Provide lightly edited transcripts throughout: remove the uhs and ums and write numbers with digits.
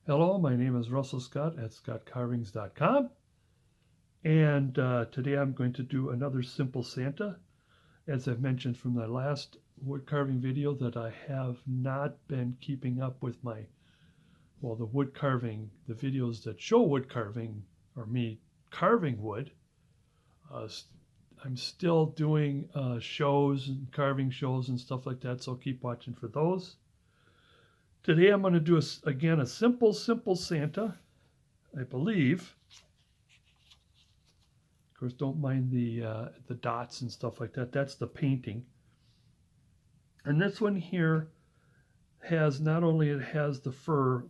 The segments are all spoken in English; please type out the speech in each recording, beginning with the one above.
Hello, my name is Russell Scott at scottcarvings.com, and today I'm going to do another simple Santa. As I've mentioned from the last wood carving video, that I have not been keeping up with the wood carving, the videos that show wood carving, or me carving wood. I'm still doing shows and carving shows and stuff like that, so keep watching for those. Today I'm going to do, again, a simple Santa, I believe. Of course, don't mind the dots and stuff like that. That's the painting. And this one here has, not only it has the fur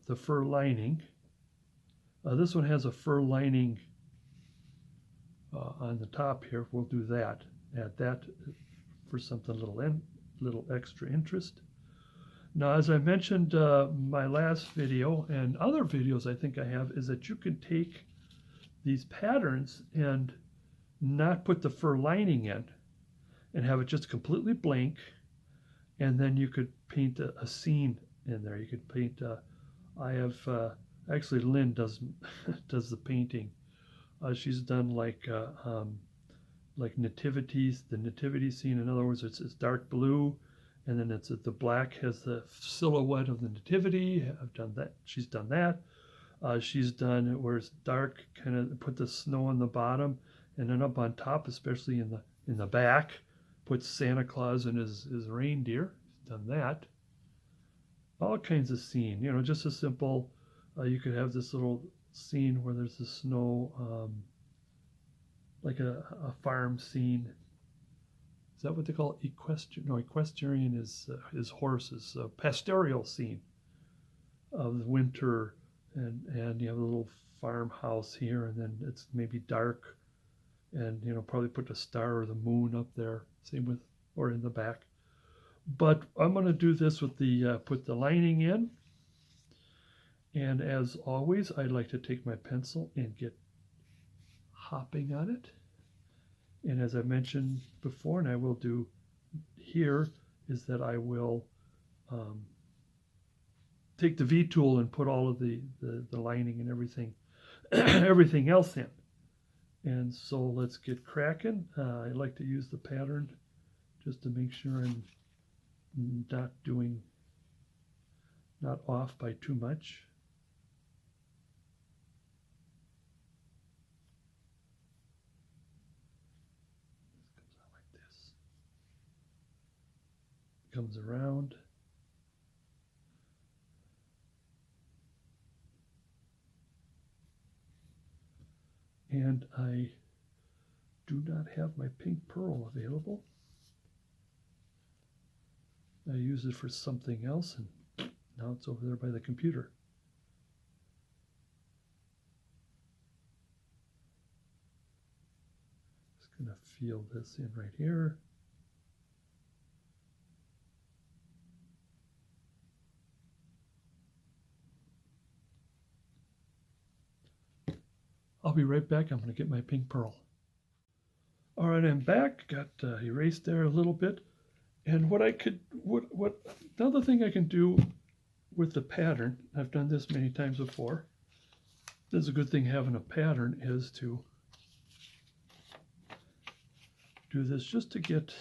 lining. This one has a fur lining on the top here. We'll do that. Add that for something little extra interest. Now, as I mentioned my last video and other videos I think I have, is that you can take these patterns and not put the fur lining in and have it just completely blank, and then you could paint a scene in there. You could paint, I have, actually Lynn does the painting. She's done like nativities, the nativity scene. In other words, it's dark blue, and then the black has the silhouette of the nativity. I've done that. She's done that. She's done it where it's dark, kind of put the snow on the bottom, and then up on top, especially in the back, puts Santa Claus and his reindeer. She's done that. All kinds of scene, just a simple. You could have this little scene where there's the snow, like a farm scene. Is that what they call equestrian? No, equestrian is horses. A pastoral scene of the winter, and you have a little farmhouse here, and then it's maybe dark, and probably put a star or the moon up there. Same with, or in the back. But I'm going to do this with put the lining in, and as always, I'd like to take my pencil and get hopping on it. And as I mentioned before, and I will do here, is that I will take the V tool and put all of the lining and everything everything else in. And so let's get cracking. I like to use the pattern just to make sure I'm not off by too much. Comes around. And I do not have my pink pearl available. I use it for something else, and now it's over there by the computer. Just going to feel this in right here. I'll be right back. I'm going to get my pink pearl. All right, I'm back. Got erased there a little bit. And what another thing I can do with the pattern, I've done this many times before. This is a good thing having a pattern, is to do this just to get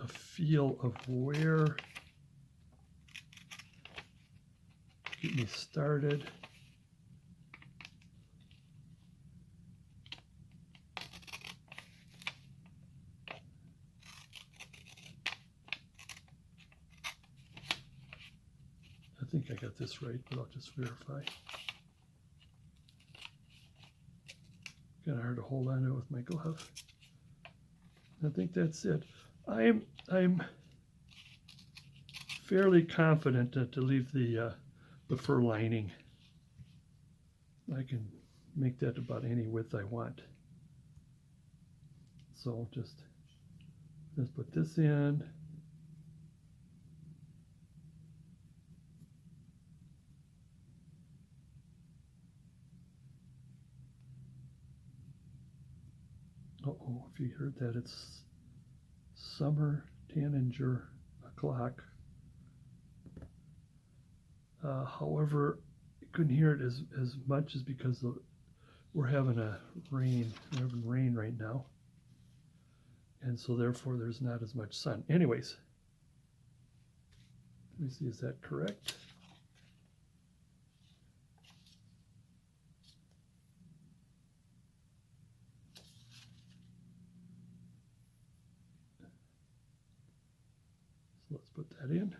a feel of where. Get me started. I think I got this right, but I'll just verify. Kind of hard to hold on to it with my glove. I think that's it. I'm fairly confident to leave the fur lining. I can make that about any width I want. So just put this in. Uh-oh, if you heard that, it's summer tanager o'clock. However, you couldn't hear it as much as because we're having rain right now. And so therefore there's not as much sun. Anyways, let me see, is that correct? So let's put that in.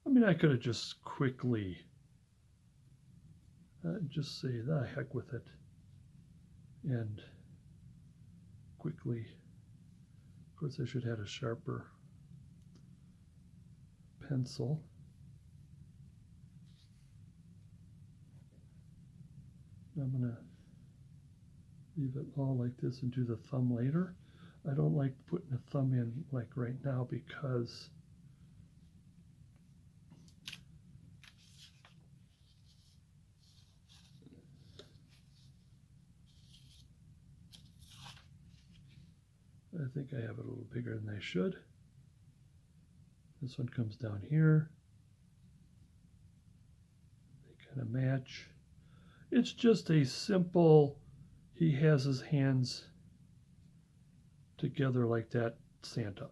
I mean, I could have just quickly just say the heck with it and quickly, of course I should have had a sharper pencil. I'm going to leave it all like this and do the thumb later. I don't like putting a thumb in like right now because I think I have it a little bigger than I should. This one comes down here. They kind of match. It's just a simple, he has his hands together like that Santa.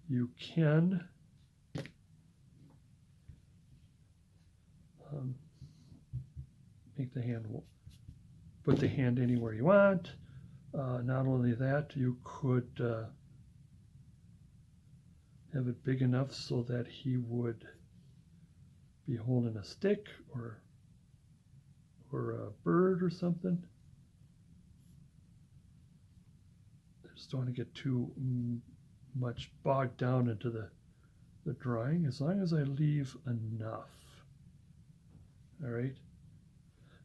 You can make the hand, put the hand anywhere you want. Not only that, you could have it big enough so that he would be holding a stick or a bird or something. I just don't want to get too much bogged down into the drawing, as long as I leave enough. All right.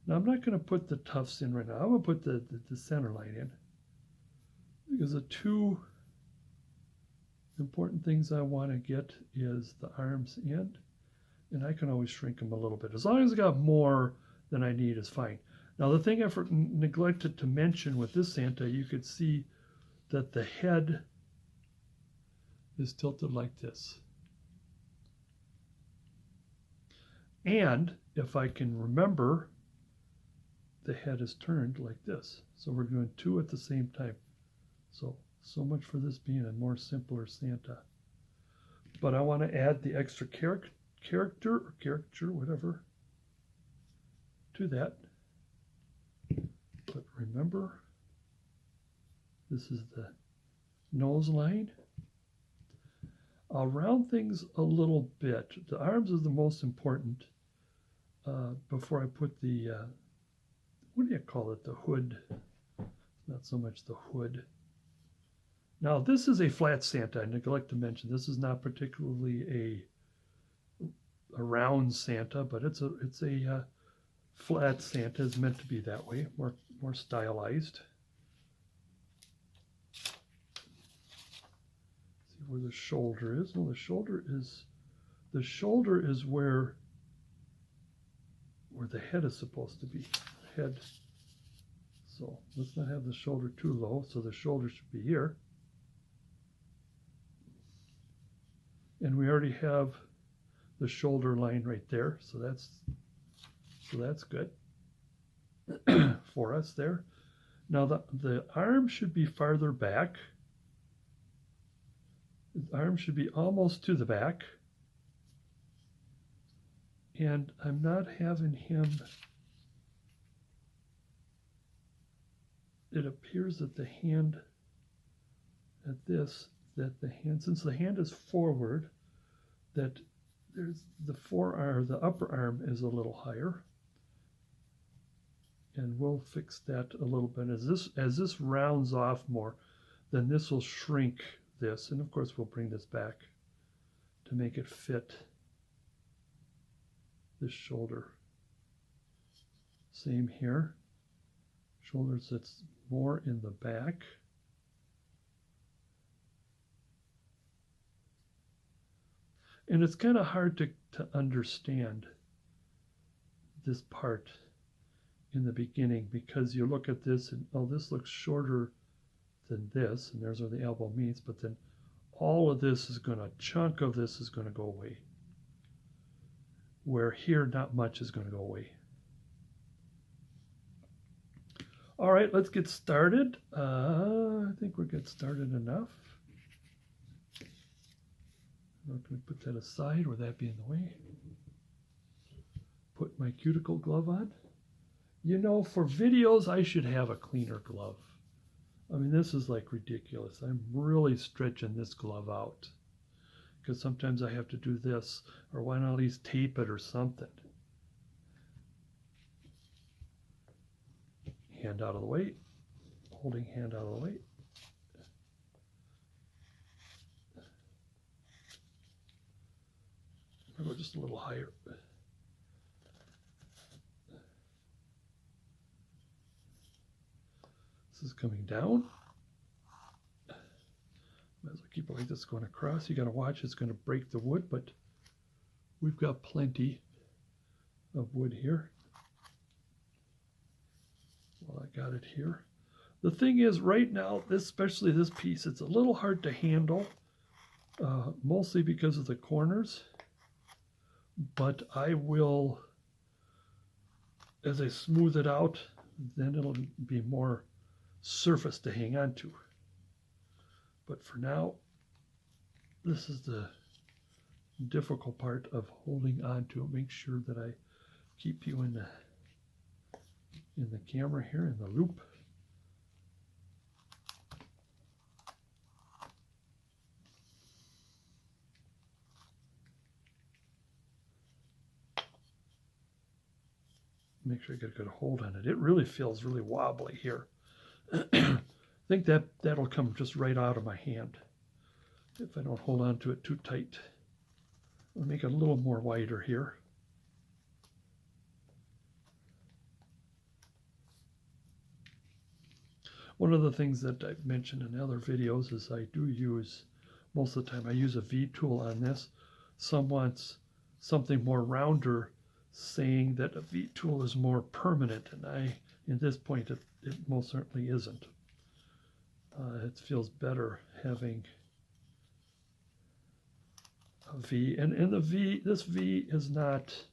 Now I'm not going to put the tufts in right now. I'm going to put the center line in, because the two important things I want to get is the arms in, and I can always shrink them a little bit. As long as I got more than I need is fine. Now the thing I neglected to mention with this Santa, you could see that the head is tilted like this. And if I can remember, the head is turned like this. So we're doing two at the same time. So much for this being a more simpler Santa. But I want to add the extra character, whatever, to that. But remember, this is the nose line. I'll round things a little bit. The arms is the most important before I put the, what do you call it, the hood. Not so much the hood. Now this is a flat Santa. I neglect to mention this is not particularly a round Santa, but it's a flat Santa. Is meant to be that way, more stylized. See where the shoulder is. No, the shoulder is where the head is supposed to be. Head. So let's not have the shoulder too low. So the shoulder should be here. And we already have the shoulder line right there, so that's good for us there. Now the arm should be farther back. The arm should be almost to the back. And I'm not having him, it appears that the hand at this, since the hand is forward, that there's the forearm, the upper arm is a little higher, and we'll fix that a little bit. As this rounds off more, then this will shrink this, and of course we'll bring this back to make it fit this shoulder. Same here, shoulders that's more in the back. And it's kind of hard to understand this part in the beginning, because you look at this and, oh, this looks shorter than this, and there's where the elbow meets, but then all of this is going to, chunk of this is going to go away. Where here, not much is going to go away. All right, let's get started. I think we're get started enough. I'm going to put that aside, or that be in the way. Put my cuticle glove on. You know, for videos, I should have a cleaner glove. I mean, this is like ridiculous. I'm really stretching this glove out, because sometimes I have to do this, or why not at least tape it or something. Hand out of the way, holding hand out of the way. I'll go just a little higher. This is coming down. Might as well keep it like this going across. You got to watch, it's going to break the wood, but we've got plenty of wood here. Well, I got it here. The thing is, right now, especially this piece, it's a little hard to handle, mostly because of the corners. But I will, as I smooth it out, then it'll be more surface to hang on to. But for now, this is the difficult part of holding on to it. Make sure that I keep you in the camera here, in the loop. Make sure I get a good hold on it. It really feels really wobbly here. I think that'll come just right out of my hand if I don't hold on to it too tight. I'll make it a little more wider here. One of the things that I've mentioned in other videos is I do use, most of the time I use a V tool on this. Some wants something more rounder, saying that a V tool is more permanent, and in this point, it most certainly isn't. It feels better having a V, and this V is not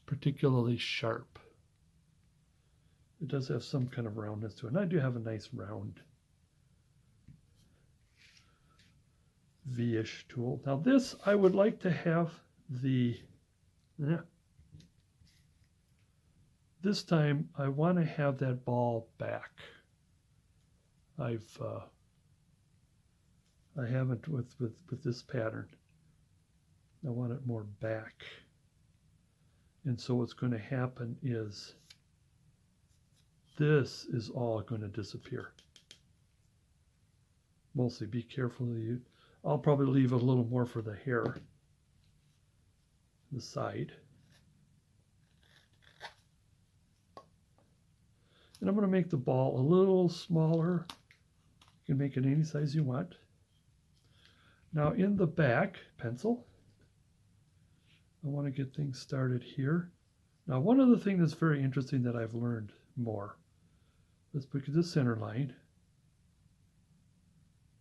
particularly sharp. It does have some kind of roundness to it, and I do have a nice round V-ish tool. Now this, I would like to have this time I want to have that ball back. I haven't with this pattern. I want it more back. And so what's going to happen is this is all going to disappear. Mostly be careful. I'll probably leave a little more for the hair, the side. And I'm going to make the ball a little smaller. You can make it any size you want. Now in the back, pencil, I want to get things started here. Now one of the things that's very interesting that I've learned more, let's look at the center line,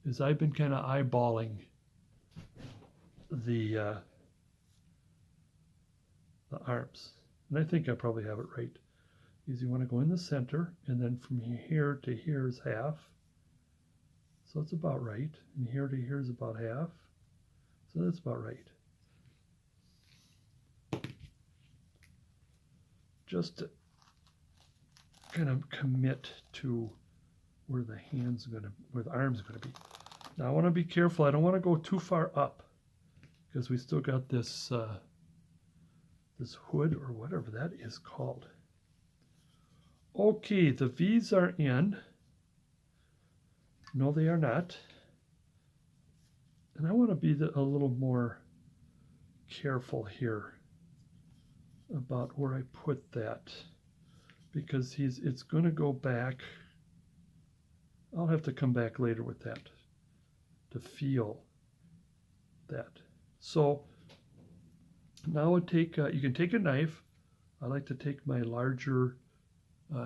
is I've been kind of eyeballing the arms. And I think I probably have it right. Because you want to go in the center, and then from here to here is half. So it's about right. And here to here is about half. So that's about right. Just to kind of commit to where the where the arm's going to be. Now I want to be careful. I don't want to go too far up, because we still got this this hood or whatever that is called. Okay, the V's are in. No, they are not. And I want to be a little more careful here about where I put that, because it's going to go back. I'll have to come back later with that to feel that. So now you can take a knife. I like to take my larger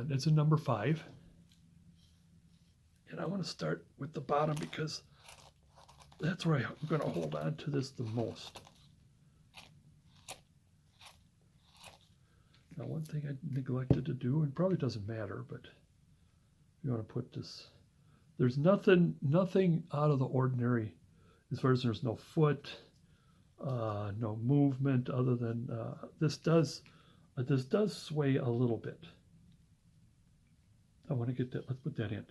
It's a number 5. And I want to start with the bottom because that's where I'm going to hold on to this the most. Now, one thing I neglected to do, and probably doesn't matter, but you want to put this, there's nothing out of the ordinary as far as there's no foot, no movement other than this does sway a little bit. I want to get that, let's put that in.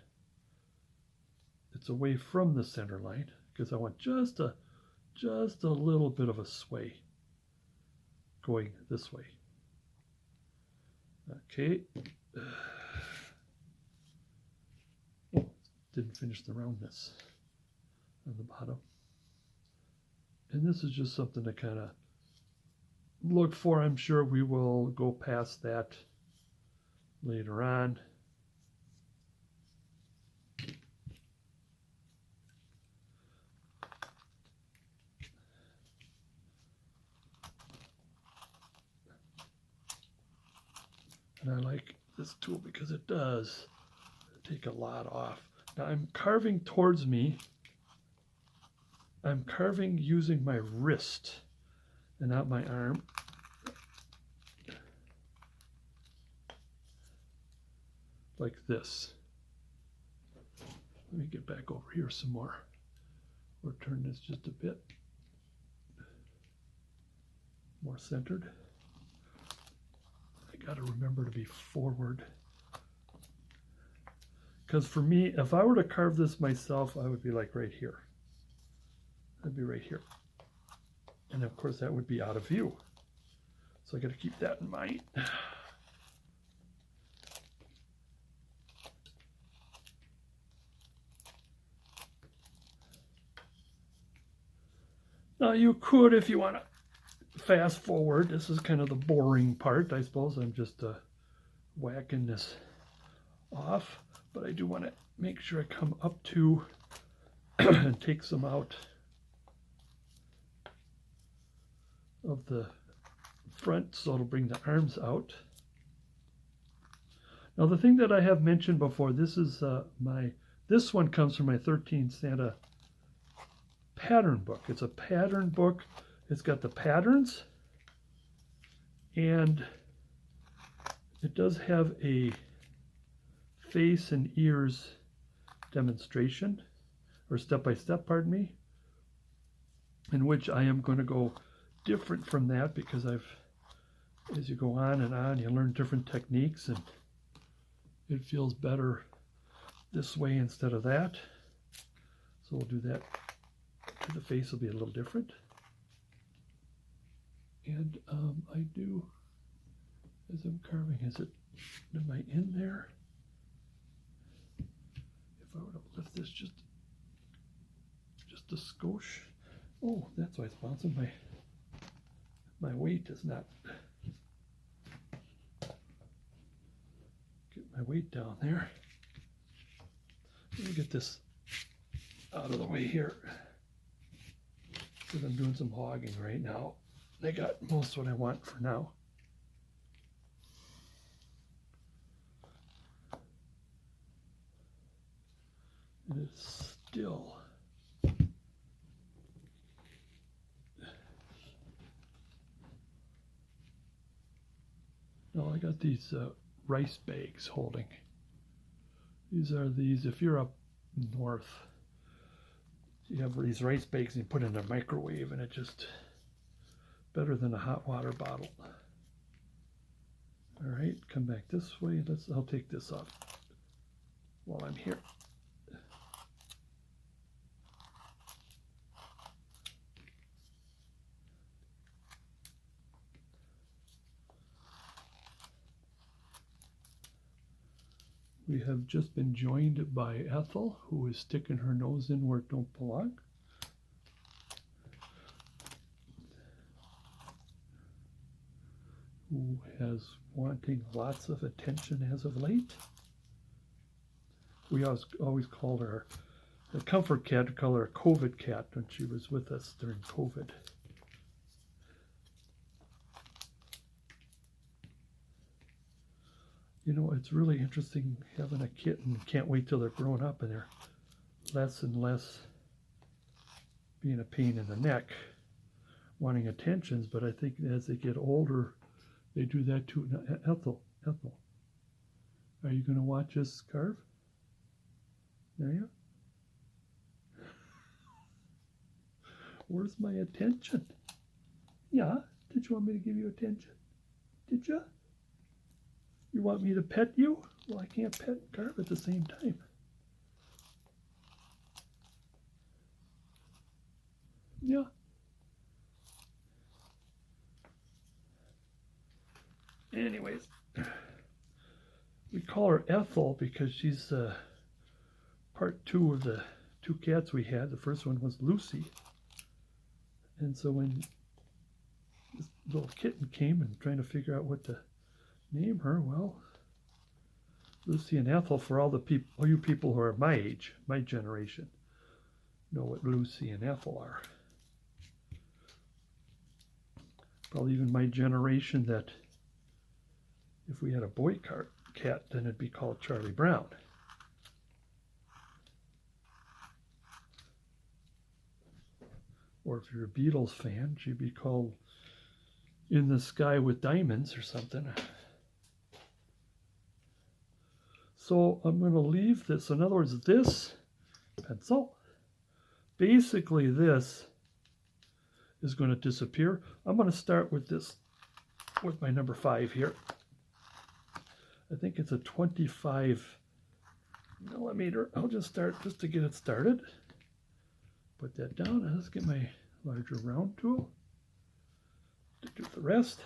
It's away from the center line because I want just a little bit of a sway going this way. Okay. Oh, didn't finish the roundness on the bottom. And this is just something to kind of look for. I'm sure we will go past that later on. And I like this tool because it does take a lot off. Now I'm carving towards me. I'm carving using my wrist and not my arm. Like this. Let me get back over here some more. Or turn this just a bit more centered. I got to remember to be forward. Because for me, if I were to carve this myself, I would be like right here. I'd be right here. And of course, that would be out of view. So I got to keep that in mind. Now you could, if you want to fast forward, this is kind of the boring part, I suppose. I'm just whacking this off, but I do want to make sure I come up to and take some out of the front, so it'll bring the arms out. Now the thing that I have mentioned before, this is this one comes from my 13 Santa pattern book. It's a pattern book. It's got the patterns, and it does have a face and ears demonstration, or step-by-step, pardon me, in which I am going to go different from that because as you go on and on, you learn different techniques, and it feels better this way instead of that. So we'll do that. The face will be a little different. And I do, as I'm carving, am I in there? If I were to lift this just a skosh. Oh, that's why it's bouncing. My weight is not. Get my weight down there. Let me get this out of the way here. Because I'm doing some hogging right now. I got most of what I want for now. It is still. Now I got these rice bags holding. These are if you're up north, you have these rice bags and you put it in a microwave, and it just better than a hot water bottle. All right, come back this way. I'll take this off while I'm here. We have just been joined by Ethel, who is sticking her nose in where it don't belong. Who has wanting lots of attention as of late. We always called her a comfort cat. We call her a COVID cat when she was with us during COVID. You know, it's really interesting having a kitten. Can't wait till they're grown up and they're less and less being a pain in the neck, wanting attentions. But I think as they get older, they do that too. Now, Ethel, are you going to watch us carve? There you are. Where's my attention? Yeah, did you want me to give you attention? Did you? You want me to pet you? Well, I can't pet and carve at the same time. Yeah. Anyways, we call her Ethel because she's part two of the two cats we had. The first one was Lucy. And so when this little kitten came and trying to figure out what to name her, well, Lucy and Ethel, for all you people who are my age, my generation, know what Lucy and Ethel are. Probably even my generation that if we had a boy cat, then it'd be called Charlie Brown. Or if you're a Beatles fan, she'd be called In the Sky with Diamonds or something. So I'm going to leave this. In other words, this pencil, basically this is going to disappear. I'm going to start with this, with my number 5 here. I think it's a 25 millimeter. I'll just start just to get it started. Put that down and let's get my larger round tool to do the rest.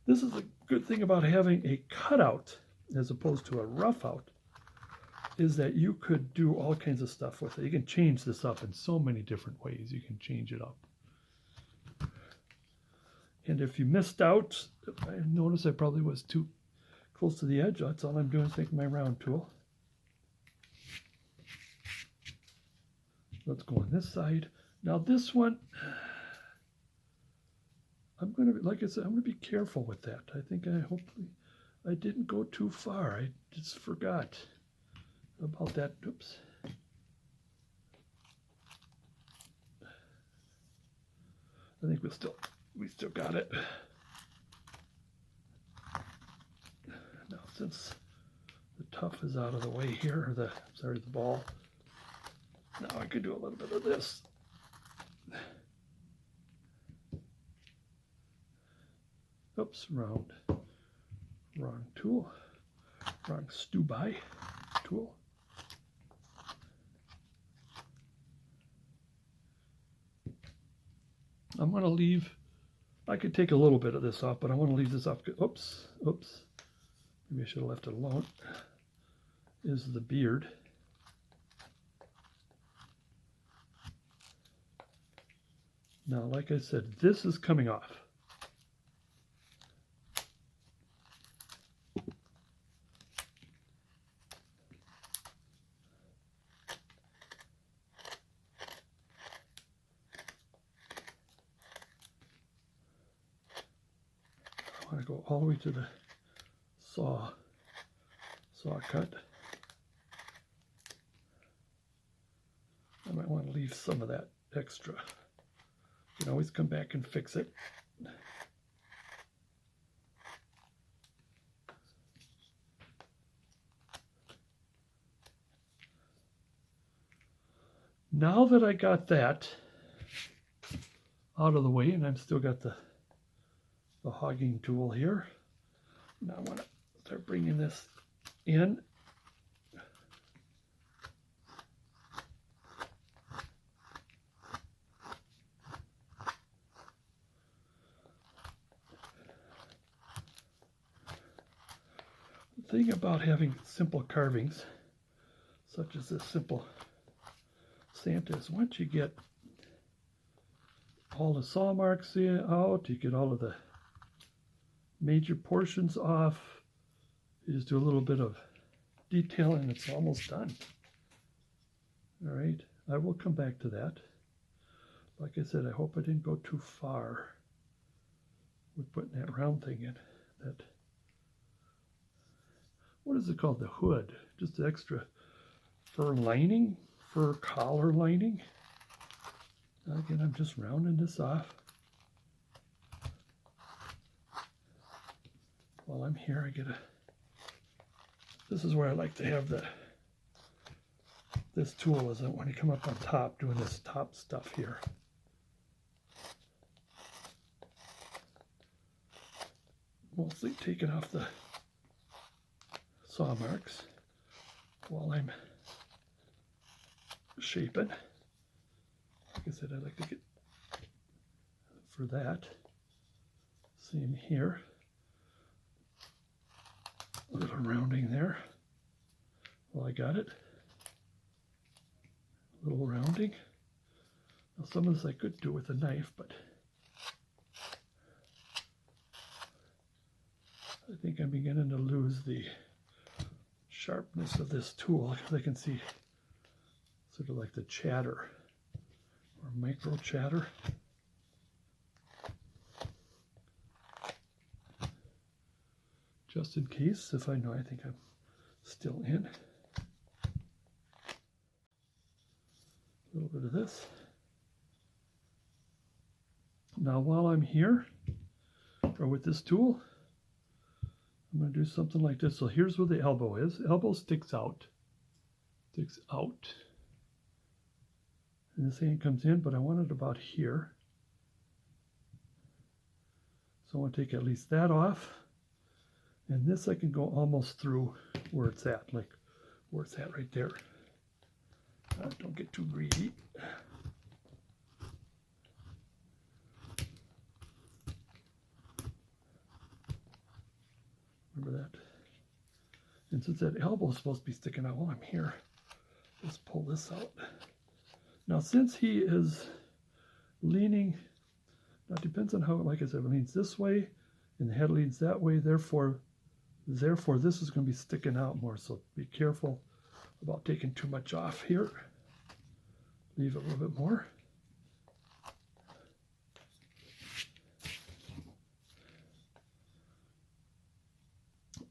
This is a good thing about having a cutout as opposed to a rough out, is that you could do all kinds of stuff with it. You can change this up in so many different ways. You can change it up. And if you missed out, I noticed I probably was too close to the edge. That's all I'm doing is taking my round tool. Let's go on this side. Now this one, I'm going to, like I said, I'm going to be careful with that. I think hopefully I didn't go too far. I just forgot about that. Oops. I think we still got it. Now since the tuft is out of the way here, or the ball, now I can do a little bit of this. Oops, wrong tool, wrong stew-by tool. I'm going to leave, I could take a little bit of this off, but I want to leave this off. Oops, maybe I should have left it alone. Is the beard. Now, like I said, this is coming off. I want to go all the way to the saw cut. I might want to leave some of that extra. You can always come back and fix it. Now that I got that out of the way, and I've still got the hogging tool here, now I want to start bringing this in. The thing about having simple carvings, such as this simple Santa, is once you get all the saw marks out, you get all of the major portions off, you just do a little bit of detailing and it's almost done. All right, I will come back to that. Like I said, I hope I didn't go too far with putting that round thing in. That, what is it called? The hood. Just the extra fur lining, fur collar lining. Again, I'm just rounding this off. While I'm here, I get a, this is where I like to have this tool, is when you come up on top doing this top stuff here. Mostly taking off the saw marks while I'm shaping. Like I said, I like to get for that. Same here. A little rounding there. Well, I got it. A little rounding. Now some of this I could do with a knife, but I think I'm beginning to lose the sharpness of this tool, because I can see sort of like the chatter or micro chatter. Just in case, if I know, I think I'm still in. A little bit of this. Now while I'm here, or with this tool, I'm going to do something like this. So here's where the elbow is. The elbow sticks out. Sticks out. And this hand comes in, but I want it about here. So I want to take at least that off. And this I can go almost through where it's at, like where it's at right there. Don't get too greedy. Remember that? And since that elbow is supposed to be sticking out while I'm here, let's pull this out. Now since he is leaning, now it depends on how, like I said, it leans this way and the head leans that way, therefore this is going to be sticking out more, so be careful about taking too much off here. Leave it a little bit more.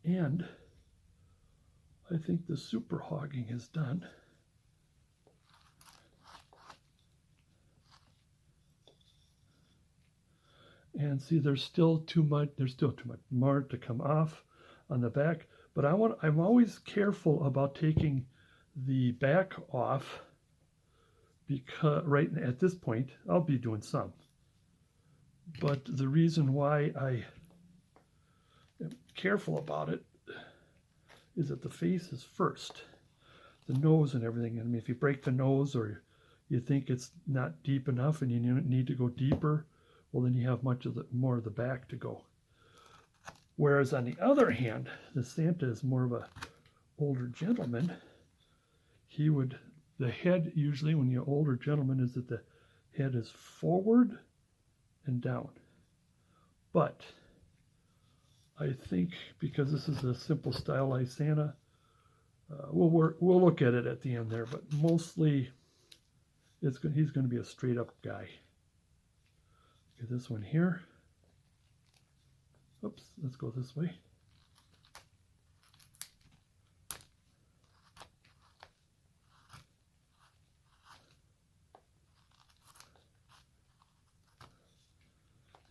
And I think the super hogging is done. And see, there's still too much more to come off on the back, but I'm always careful about taking the back off, because right at this point I'll be doing some, but the reason why I am careful about it is that the face is first, the nose and everything. I mean, if you break the nose or you think it's not deep enough and you need to go deeper, well, then you have more of the back to go. Whereas on the other hand, the Santa is more of a older gentleman. The head usually, when you're older gentleman, is that the head is forward and down. But I think because this is a simple stylized Santa, we'll look at it at the end there, but mostly he's going to be a straight up guy. Okay, this one here. Oops, let's go this way.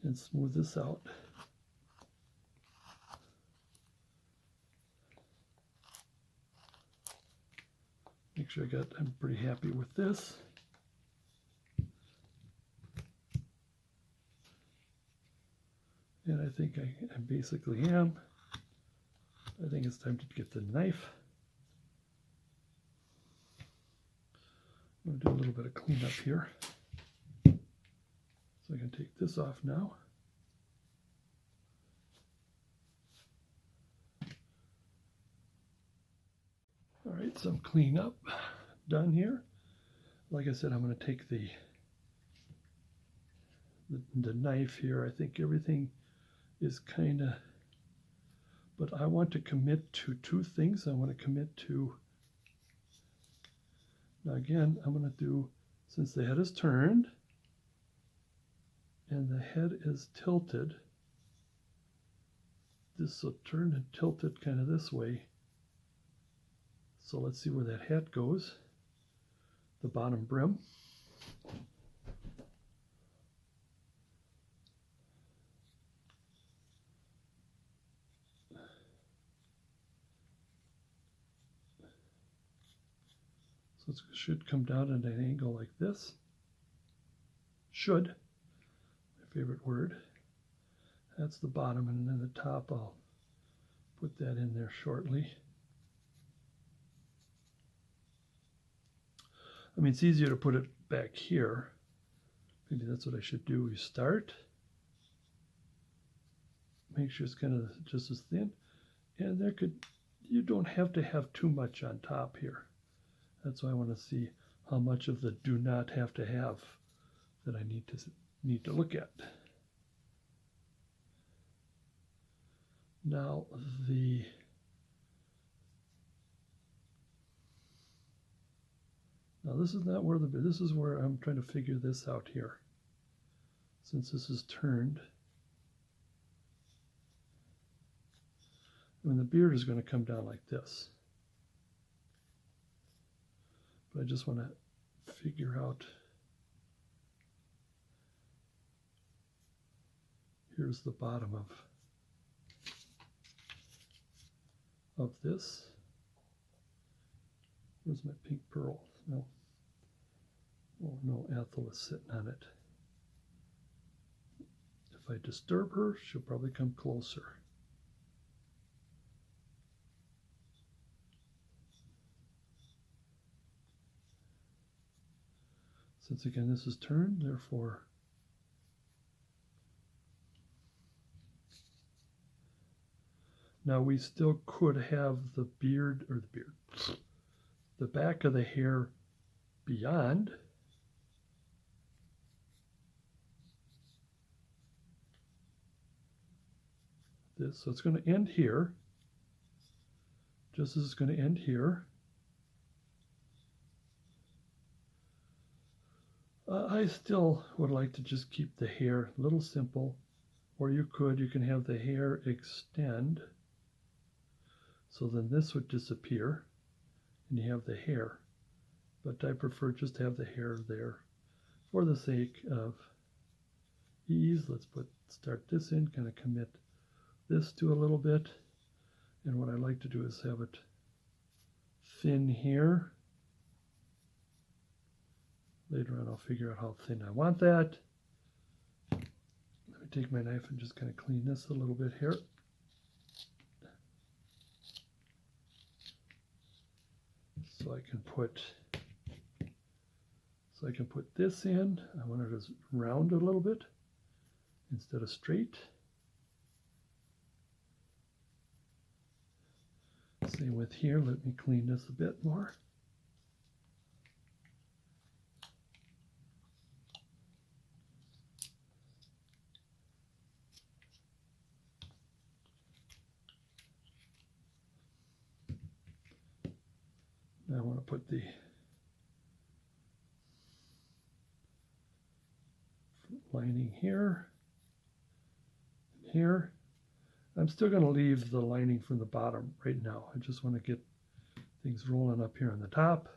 And smooth this out. Make sure I'm pretty happy with this. And I think I basically am. I think it's time to get the knife. I'm going to do a little bit of cleanup here. So I can take this off now. All right, some cleanup done here. Like I said, I'm going to take the knife here. I think everything is kind of, but I want to commit to two things. I want to commit to, now again, I'm going to do, since the head is turned, and the head is tilted. This will turn and tilt it kind of this way. So let's see where that hat goes. The bottom brim. So it should come down at an angle like this. Should, my favorite word. That's the bottom, and then the top, I'll put that in there shortly. I mean, it's easier to put it back here. Maybe that's what I should do. We start. Make sure it's kind of just as thin. And you don't have to have too much on top here. That's why I want to see how much of the do not have to have that I need to look at. Now this is not where this is where I'm trying to figure this out here. Since this is turned, I mean, the beard is going to come down like this. But I just want to figure out, here's the bottom of this. Where's my pink pearl? No. Oh no, Ethel is sitting on it. If I disturb her, she'll probably come closer. Since again this is turned, therefore now we still could have the back of the hair beyond. This, so it's going to end here, just as it's going to end here. I still would like to just keep the hair a little simple, or you can have the hair extend, so then this would disappear, and you have the hair. But I prefer just to have the hair there for the sake of ease. Let's start this in, kind of commit this to a little bit. And what I like to do is have it thin here. Later on I'll figure out how thin I want that. Let me take my knife and just kind of clean this a little bit here. So I can put this in. I want it to round a little bit instead of straight. Same with here. Let me clean this a bit more. Now I want to put the lining here, here. I'm still going to leave the lining from the bottom right now. I just want to get things rolling up here on the top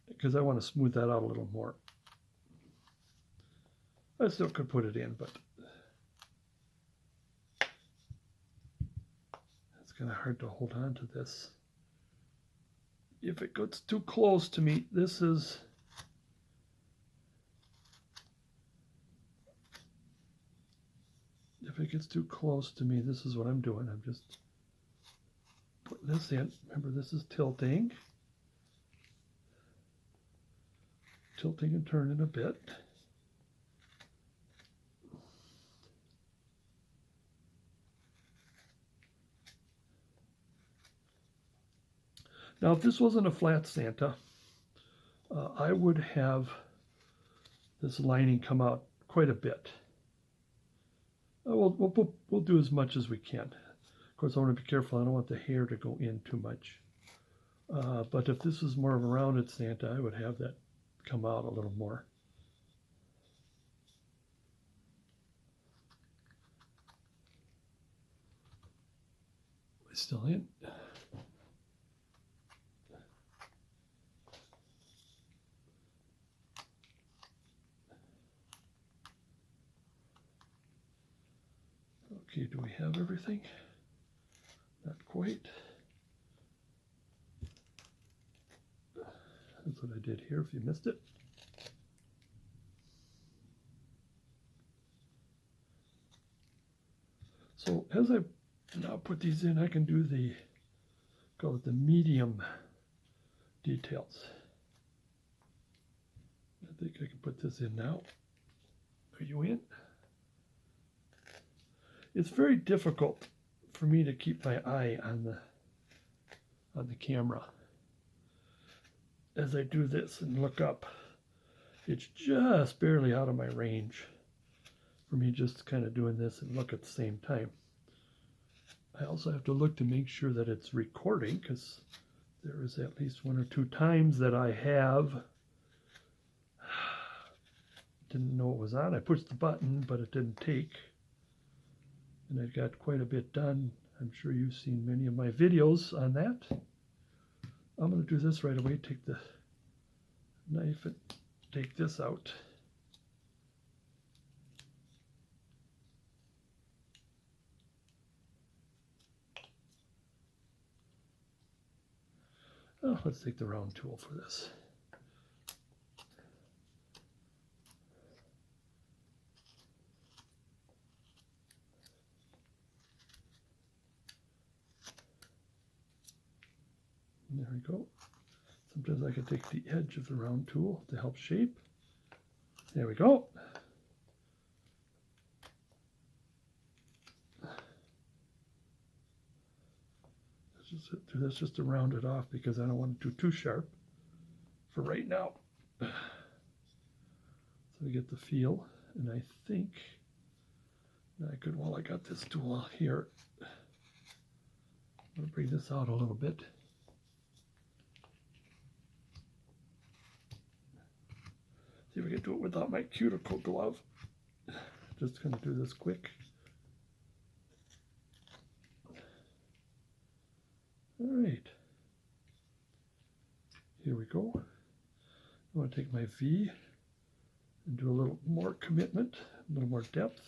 because I want to smooth that out a little more. I still could put it in, but it's kind of hard to hold on to this. If it gets too close to me, if it gets too close to me, this is what I'm doing. I'm just putting this in. Remember, this is tilting. Tilting and turning a bit. Now, if this wasn't a flat Santa, I would have this lining come out quite a bit. We'll do as much as we can. Of course, I want to be careful. I don't want the hair to go in too much. But if this was more of a rounded Santa, I would have that come out a little more. Still in. Okay, do we have everything? Not quite. That's what I did here if you missed it. So as I now put these in, I can do the, call it the medium details. I think I can put this in now. Are you in? It's very difficult for me to keep my eye on the camera. As I do this and look up, it's just barely out of my range for me just kind of doing this and look at the same time. I also have to look to make sure that it's recording, because there is at least 1 or 2 times that I didn't know it was on. I pushed the button, but it didn't take. And I got quite a bit done. I'm sure you've seen many of my videos on that. I'm going to do this right away. Take the knife and take this out. Oh, let's take the round tool for this. There we go. Sometimes I can take the edge of the round tool to help shape. There we go. Let's just do this just to round it off, because I don't want to do too sharp for right now. So we get the feel, and I think I could, while I got this tool here, I'm going to bring this out a little bit. See if we can do it without my cuticle glove. Just going to do this quick. All right. Here we go. I want to take my V and do a little more commitment, a little more depth.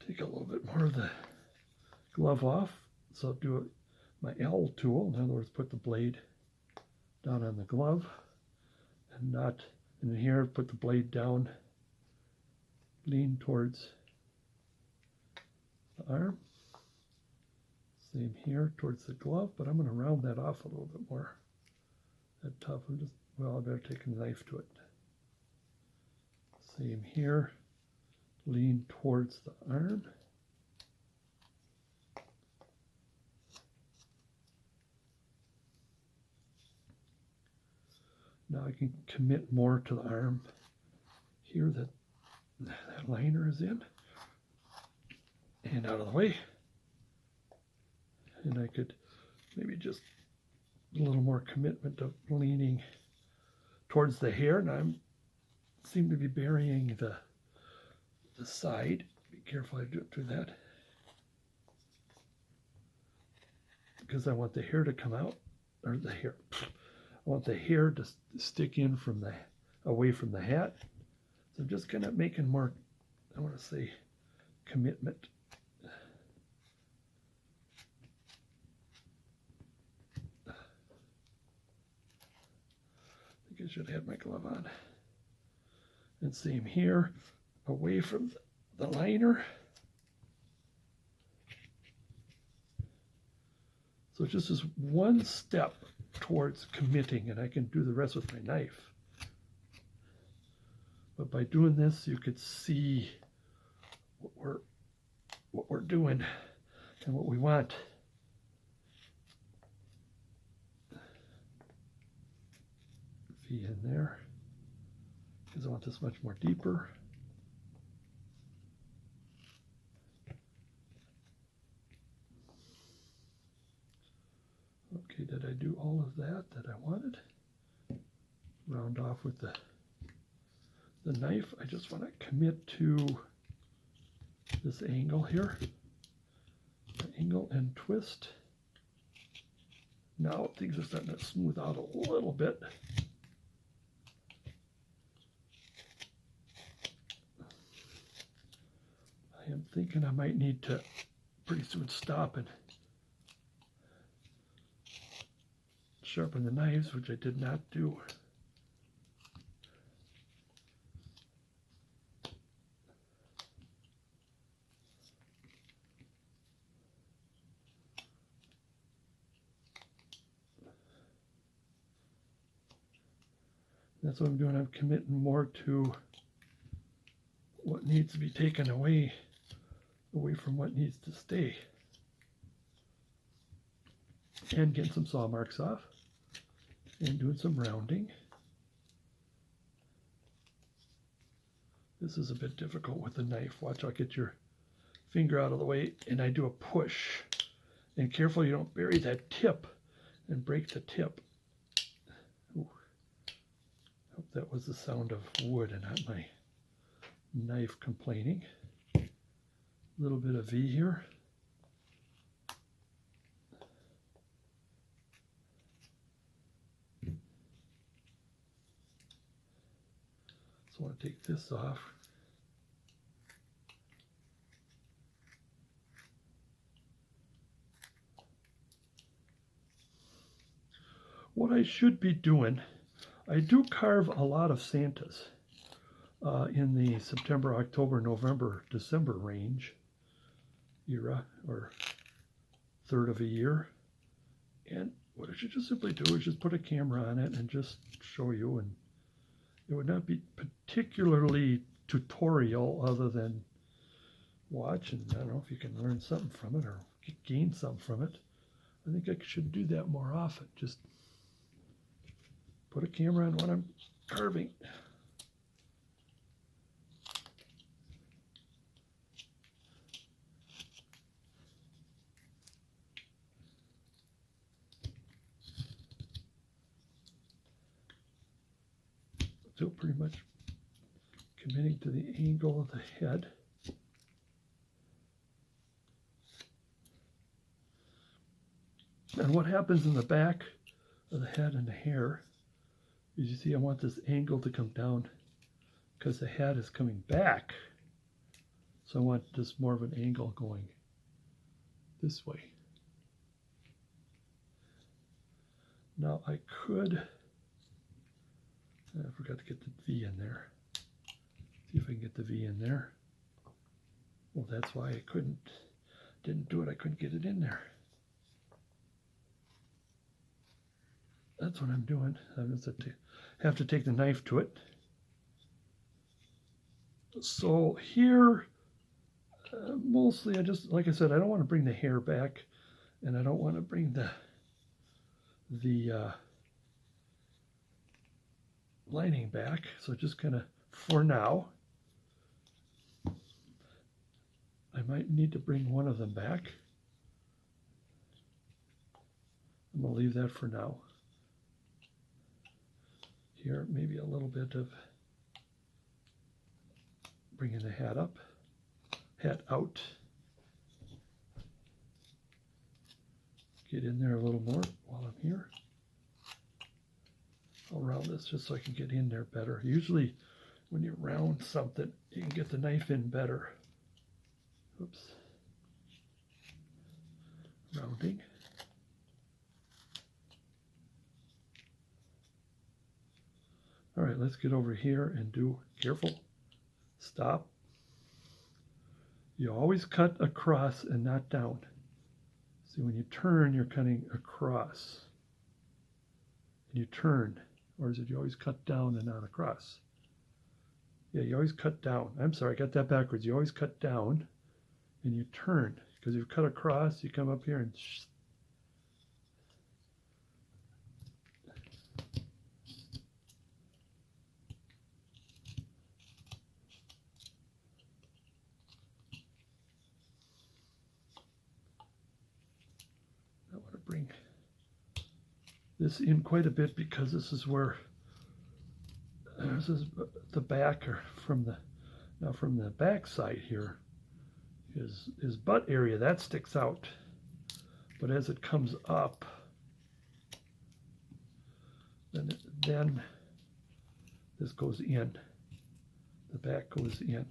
Take a little bit more of the glove off. So do my L tool, in other words, put the blade down on the glove and not in here, put the blade down, lean towards the arm. Same here towards the glove, but I'm going to round that off a little bit more. That tough, well, I better take a knife to it. Same here. Lean towards the arm. Now I can commit more to the arm. Here that liner is in. And out of the way. And I could maybe just a little more commitment of leaning towards the hair. And I seem to be burying the side. Be careful I don't do that, because I want the hair to come out, or the hair. I want the hair to stick in from away from the hat. So I'm just kind of making more, I want to say, commitment. I think I should have my glove on. And same here. Away from the liner. So just as one step towards committing, and I can do the rest with my knife. But by doing this, you could see what we're doing and what we want. V in there, because I want this much more deeper. Okay, did I do all of that I wanted? round off with the knife. I just want to commit to this angle here. Angle and twist. Now things are starting to smooth out a little bit. I am thinking I might need to pretty soon stop and sharpen the knives, which I did not do. That's what I'm doing. I'm committing more to what needs to be taken away from what needs to stay. And getting some saw marks off and doing some rounding. This is a bit difficult with the knife. Watch, I'll get your finger out of the way and I do a push. And careful you don't bury that tip and break the tip. Ooh. Hope that was the sound of wood and not my knife complaining. A little bit of V here. So I want to take this off. What I should be doing, I do carve a lot of Santas in the September, October, November, December range era, or third of a year. And what I should just simply do is just put a camera on it and just show you, and it would not be particularly tutorial other than watch, and I don't know if you can learn something from it or gain something from it. I think I should do that more often. Just put a camera on what I'm carving. Still pretty much committing to the angle of the head. And what happens in the back of the head and the hair is, you see, I want this angle to come down because the head is coming back. So I want this more of an angle going this way. Now I could, I forgot to get the V in there. See if I can get the V in there. Well, that's why I didn't do it. I couldn't get it in there. That's what I'm doing. I have to take the knife to it. So here, mostly I just, like I said, I don't want to bring the hair back, and I don't want to bring the lining back. So just kind of, for now, I might need to bring one of them back. I'm going to leave that for now. Here, maybe a little bit of bringing the hat up, hat out. Get in there a little more while I'm here. I'll round this just so I can get in there better. Usually when you round something, you can get the knife in better. Oops. Rounding. All right, let's get over here and do, careful, stop. You always cut across and not down. See, when you turn, you're cutting across. And you turn, or is it you always cut down and not across? Yeah, you always cut down. I'm sorry, I got that backwards. You always cut down and you turn, because if you cut across, you come up here and bring this in quite a bit, because this is where his the back, or from the back side here, his butt area, that sticks out. But as it comes up, then this goes in. The back goes in.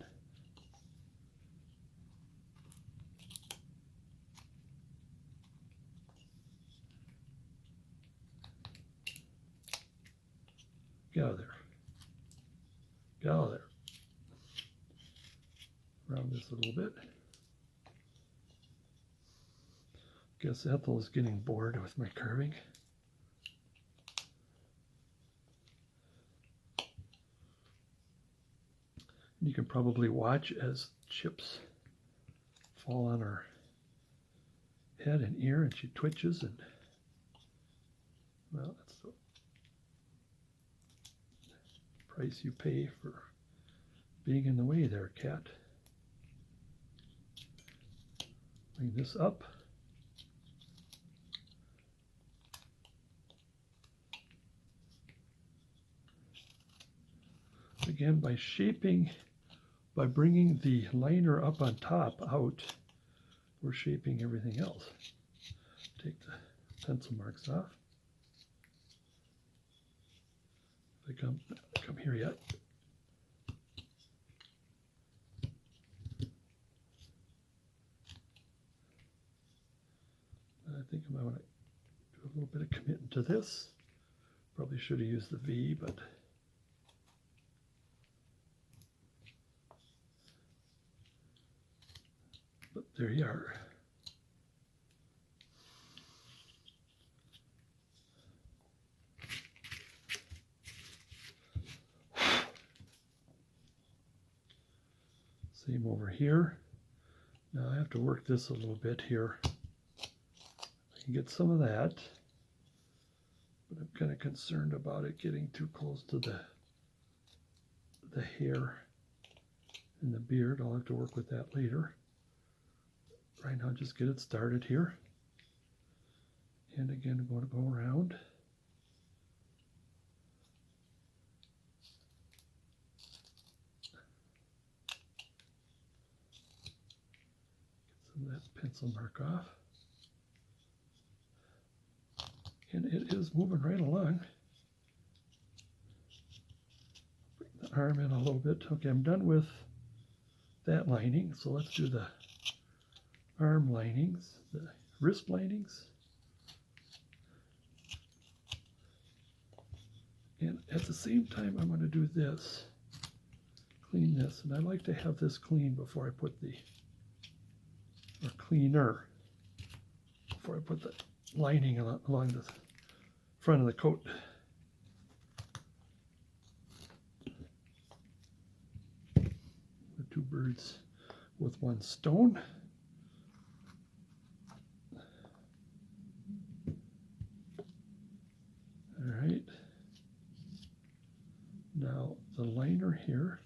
Get out of there. Get out of there. Round this a little bit. Guess Ethel is getting bored with my curving. You can probably watch as chips fall on her head and ear, and she twitches, and well, that's the price you pay for being in the way there, cat. Bring this up. Again, by shaping, by bringing the liner up on top out, we're shaping everything else. Take the pencil marks off. They come here yet. I think I might want to do a little bit of committing to this. Probably should have used the V, but there you are. Same over here. Now I have to work this a little bit here. I can get some of that, but I'm kind of concerned about it getting too close to the hair and the beard. I'll have to work with that later. Right now, just get it started here. And again, I'm going to go around. Get some of that pencil mark off. And it is moving right along. Bring the arm in a little bit. Okay, I'm done with that lining, so let's do the arm linings, the wrist linings. And at the same time, I'm going to do this, clean this. And I like to have this clean before I put or cleaner, before I put the lining along the front of the coat. The two birds with one stone. All right. Now the liner here.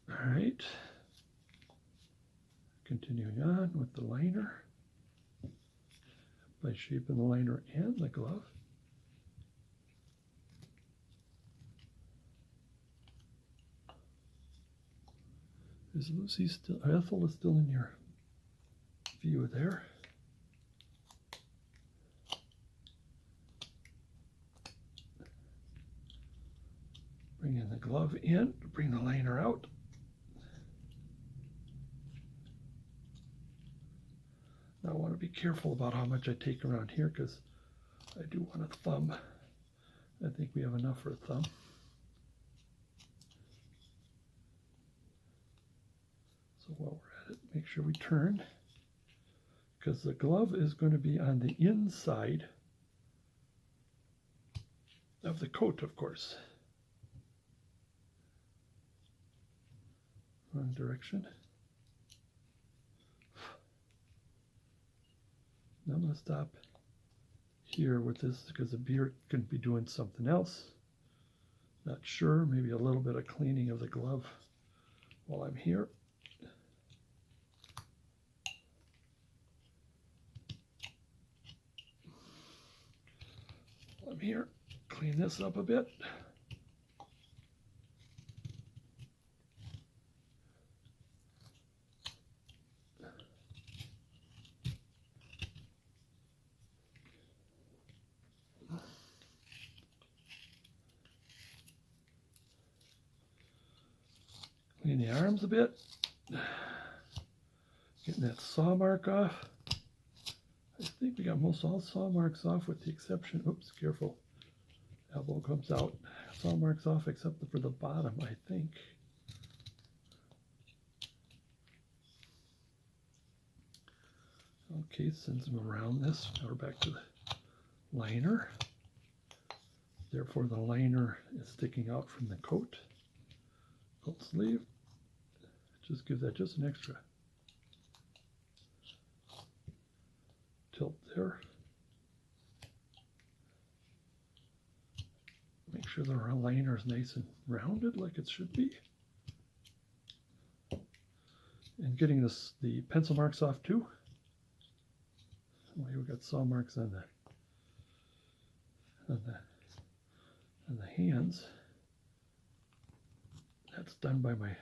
All right, continuing on with the liner by shaping the liner and the glove. Is Lucy still, Ethel is still in your view there. Bring in the glove in, bring the liner out. Now I want to be careful about how much I take around here because I do want a thumb. I think we have enough for a thumb. So while we're at it, make sure we turn, because the glove is going to be on the inside of the coat, of course. Wrong direction. Now I'm going to stop here with this because the beard could be doing something else. Not sure, maybe a little bit of cleaning of the glove while I'm here. While I'm here, clean this up a bit. Clean the arms a bit. Getting that saw mark off. I think we got most all saw marks off with the exception, oops, careful. Elbow comes out. Saw marks off except for the bottom, I think. Okay, sends them around this. Now we're back to the liner. Therefore, the liner is sticking out from the coat. Coat sleeve. Just gives that just an extra tilt there. Make sure the liner is nice and rounded like it should be. And getting the pencil marks off too. Oh, here we got saw marks on the hands. That's done by my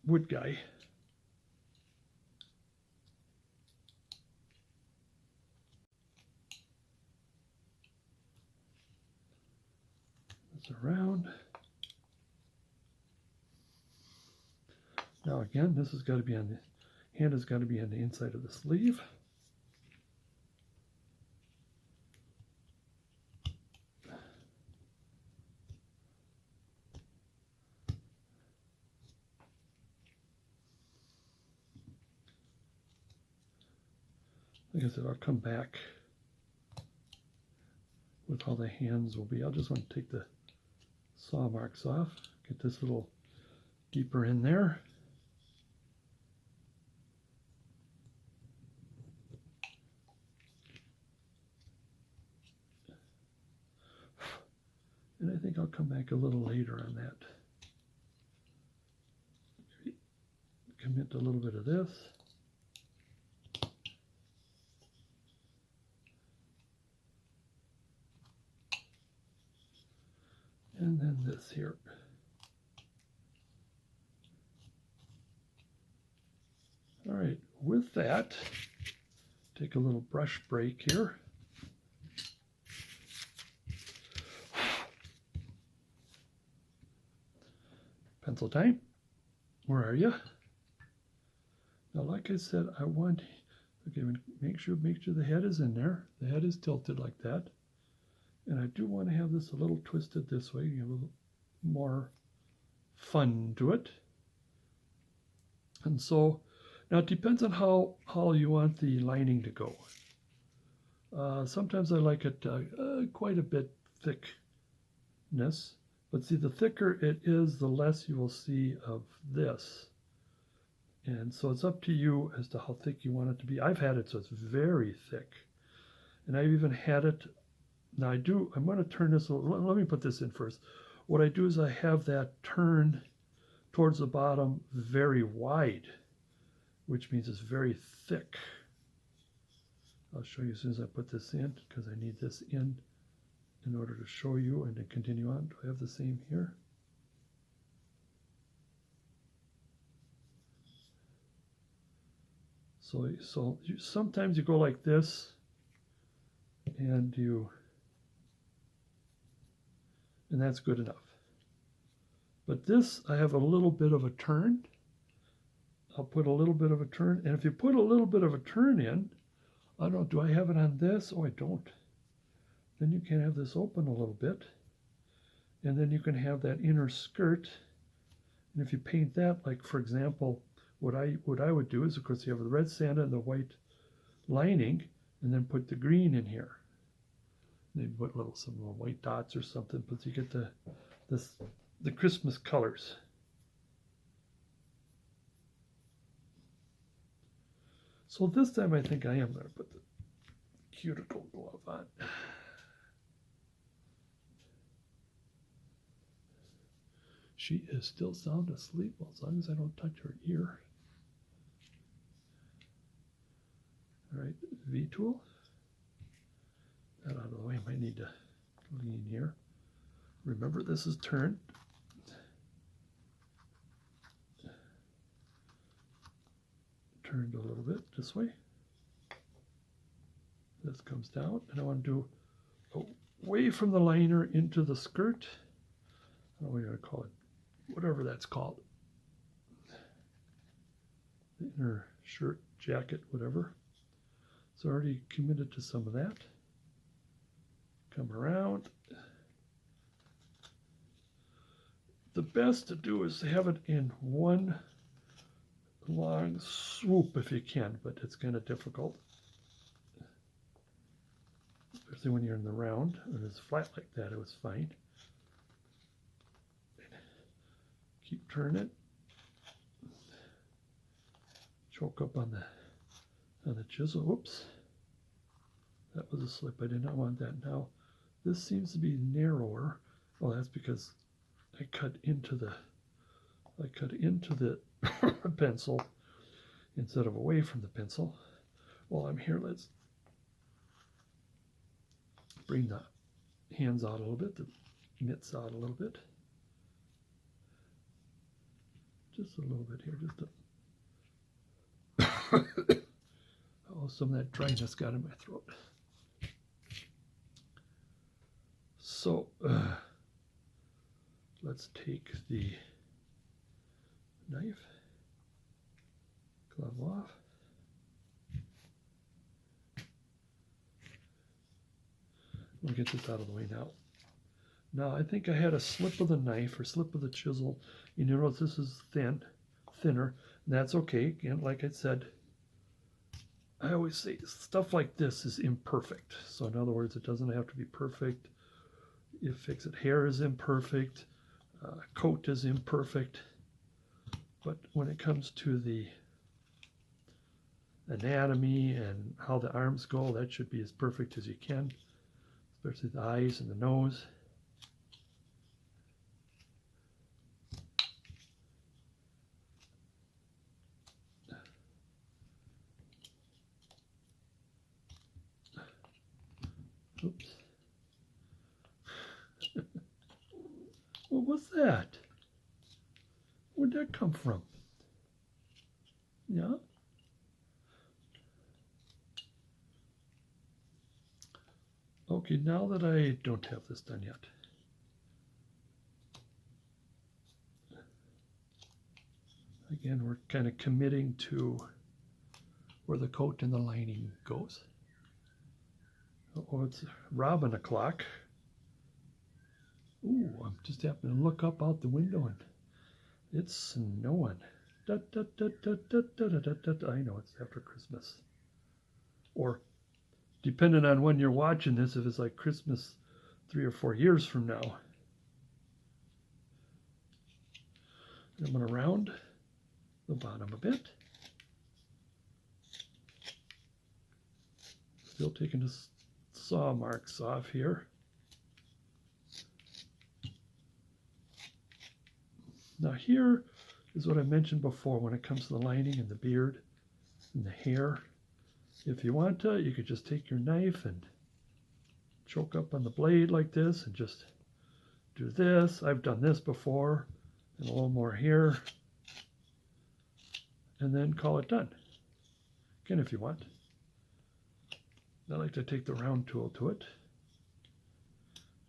wood guy. This around. Now again, this has got to be on the hand has got to be on the inside of the sleeve. Like I said, I'll come back with how the hands will be. I'll just want to take the saw marks off, get this a little deeper in there. And I think I'll come back a little later on that. Commit a little bit of this. And then this here. All right, with that, take a little brush break here. Pencil time. Where are you? Now, like I said, I want, okay, make sure the head is in there. The head is tilted like that. And I do want to have this a little twisted this way. You have a little more fun to it. And so, now it depends on how you want the lining to go. Sometimes I like it quite a bit thickness. But see, the thicker it is, the less you will see of this. And so it's up to you as to how thick you want it to be. I've had it so it's very thick. And I've even had it, now I'm going to turn this, let me put this in first. What I do is I have that turn towards the bottom very wide, which means it's very thick. I'll show you as soon as I put this in, because I need this in order to show you and to continue on. Do I have the same here? So sometimes you go like this, and that's good enough. But this, I have a little bit of a turn. I'll put a little bit of a turn, and if you put a little bit of a turn in, I don't know, do I have it on this? Oh, I don't. then you can have this open a little bit, and then you can have that inner skirt. And if you paint that, like for example, what I would do is, of course, you have the red Santa and the white lining, and then put the green in here. Maybe put some little white dots or something, but you get the Christmas colors. So this time I think I am going to put the cuticle glove on. She is still sound asleep, well, as long as I don't touch her ear. All right, V-tool. That out of the way, I might need to lean here. Remember, this is turned. Turned a little bit this way. This comes down, and I want to do away from the liner into the skirt. I don't know what you're going to call it, whatever that's called. The inner shirt, jacket, whatever. So already committed to some of that. Come around. The best to do is to have it in one long swoop if you can, but it's kind of difficult. Especially when you're in the round. When it's flat like that, it was fine. Keep turning it. Choke up on the chisel. Whoops. That was a slip. I did not want that. Now, this seems to be narrower. Well, that's because I cut into the pencil instead of away from the pencil. While I'm here, let's bring the hands out a little bit, the mitts out a little bit. Just a little bit here, oh, some of that dryness got in my throat. So let's take the knife, glove off. We'll get this out of the way now. Now I think I had a slip of the knife or slip of the chisel. You notice this is thinner, and that's okay. Again, like I said, I always say stuff like this is imperfect. So in other words, it doesn't have to be perfect. You fix it. Hair is imperfect. Coat is imperfect. But when it comes to the anatomy and how the arms go, that should be as perfect as you can, especially the eyes and the nose. Oops. What was that? Where'd that come from? Yeah? Okay, now that I don't have this done yet. Again, we're kind of committing to where the coat and the lining goes. Oh, it's robin o'clock. Ooh, I'm just happening to look up out the window and it's snowing. Da, da, da, da, da, da, da, da, da. I know it's after Christmas. Or depending on when you're watching this, if it's like Christmas 3 or 4 years from now. I'm going to round the bottom a bit. Still taking the saw marks off here. Now here is what I mentioned before when it comes to the lining and the beard and the hair. If you want to, you could just take your knife and choke up on the blade like this and just do this. I've done this before, and a little more here, and then call it done. Again, if you want. I like to take the round tool to it,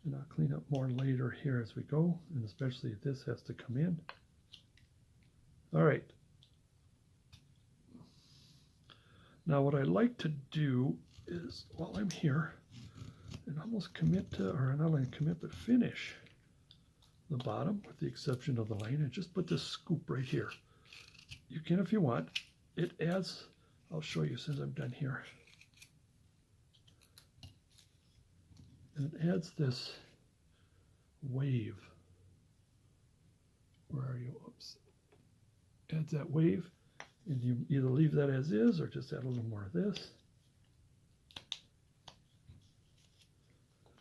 and I'll clean up more later here as we go, and especially if this has to come in. All right. Now what I like to do is, while I'm here, and almost commit to, or not only commit, but finish the bottom with the exception of the line, and just put this scoop right here. You can if you want. It adds, I'll show you since I'm done here. And it adds this wave. Where are you? Oops. Adds that wave, and you either leave that as is or just add a little more of this.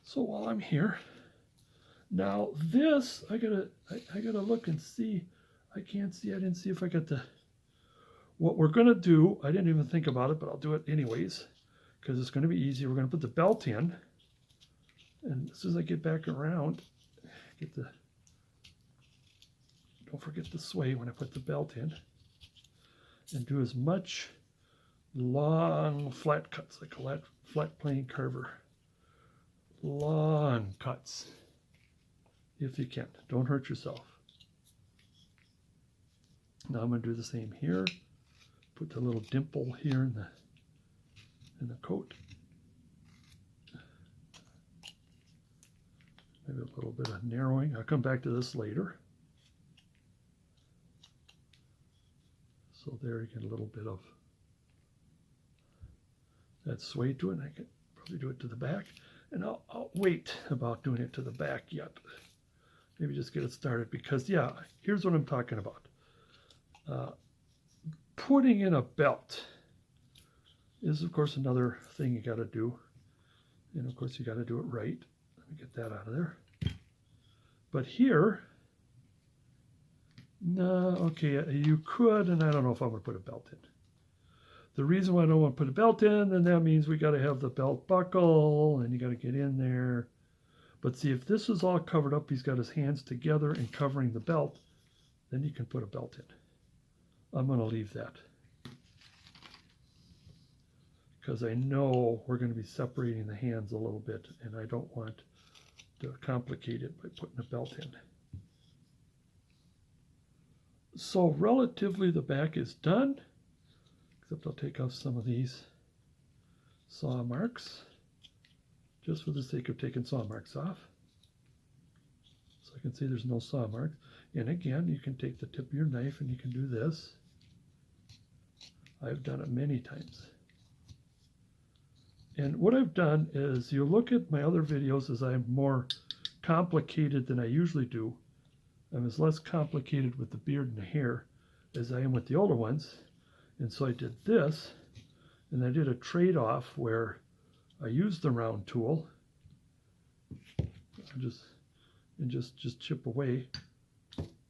So while I'm here, now this, I gotta look and see. I can't see, I didn't see if I got the, what we're gonna do, I didn't even think about it, but I'll do it anyways, because it's gonna be easy. We're gonna put the belt in, and as soon as I get back around, don't forget the sway when I put the belt in, and do as much long flat cuts, like a flat plane carver. Long cuts, if you can. Don't hurt yourself. Now I'm going to do the same here. Put the little dimple here in the coat. Maybe a little bit of narrowing. I'll come back to this later. So there you get a little bit of that sway to it. And I can probably do it to the back. And I'll wait about doing it to the back yet. Maybe just get it started, because yeah, here's what I'm talking about. Putting in a belt is of course another thing you got to do. And of course you got to do it right. Let me get that out of there. But here, no, okay, you could, and I don't know if I'm going to put a belt in. The reason why I don't want to put a belt in, then that means we got to have the belt buckle, and you got to get in there. But see, if this is all covered up, he's got his hands together and covering the belt, then you can put a belt in. I'm going to leave that, because I know we're going to be separating the hands a little bit, and I don't want to complicate it by putting a belt in. So relatively the back is done, except I'll take off some of these saw marks, just for the sake of taking saw marks off. So I can see there's no saw marks. And again, you can take the tip of your knife and you can do this. I've done it many times. And what I've done is, you look at my other videos as I'm more complicated than I usually do. I'm as less complicated with the beard and the hair as I am with the older ones. And so I did this, and I did a trade-off where I used the round tool and just chip away.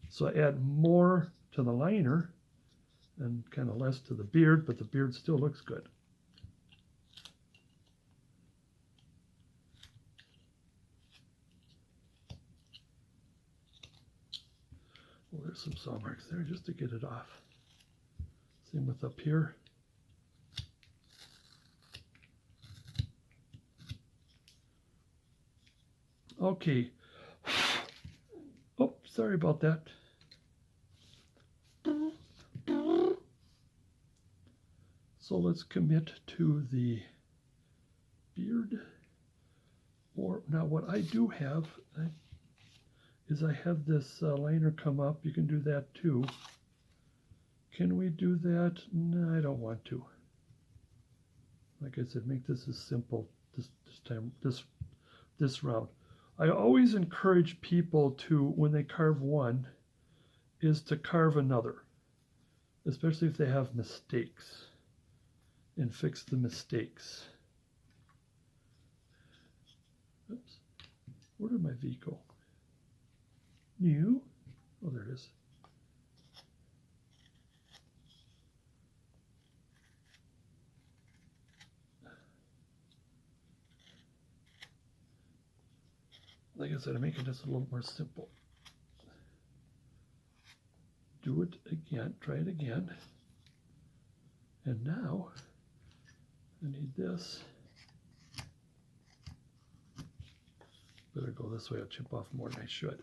So I add more to the liner and kind of less to the beard, but the beard still looks good. Well, there's some saw marks there just to get it off. Same with up here. Okay. Oh, sorry about that. So let's commit to the beard. Or now what I do have is I have this liner come up. You can do that too. Can we do that? No, I don't want to. Like I said, make this as simple this round. I always encourage people to, when they carve one, is to carve another, especially if they have mistakes, and fix the mistakes. Oops. Where did my V go? New? Oh, there it is. Like I said, I'm making this a little more simple. Do it again, try it again. And now I need this. Better go this way, I'll chip off more than I should.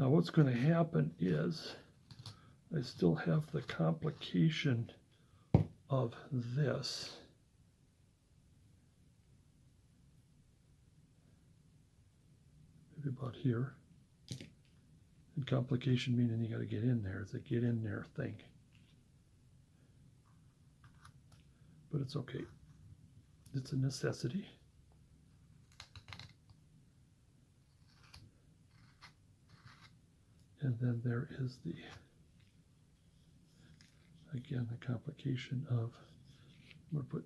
Now what's going to happen is I still have the complication of this. Maybe about here. And complication meaning you got to get in there. It's a get in there thing. But it's okay. It's a necessity. And then there is the, again, the complication of, I'm going to put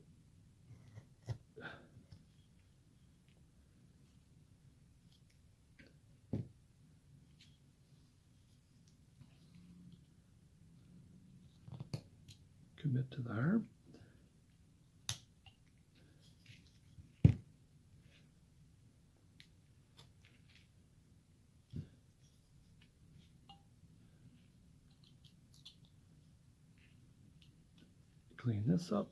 commit to the arm. Clean this up.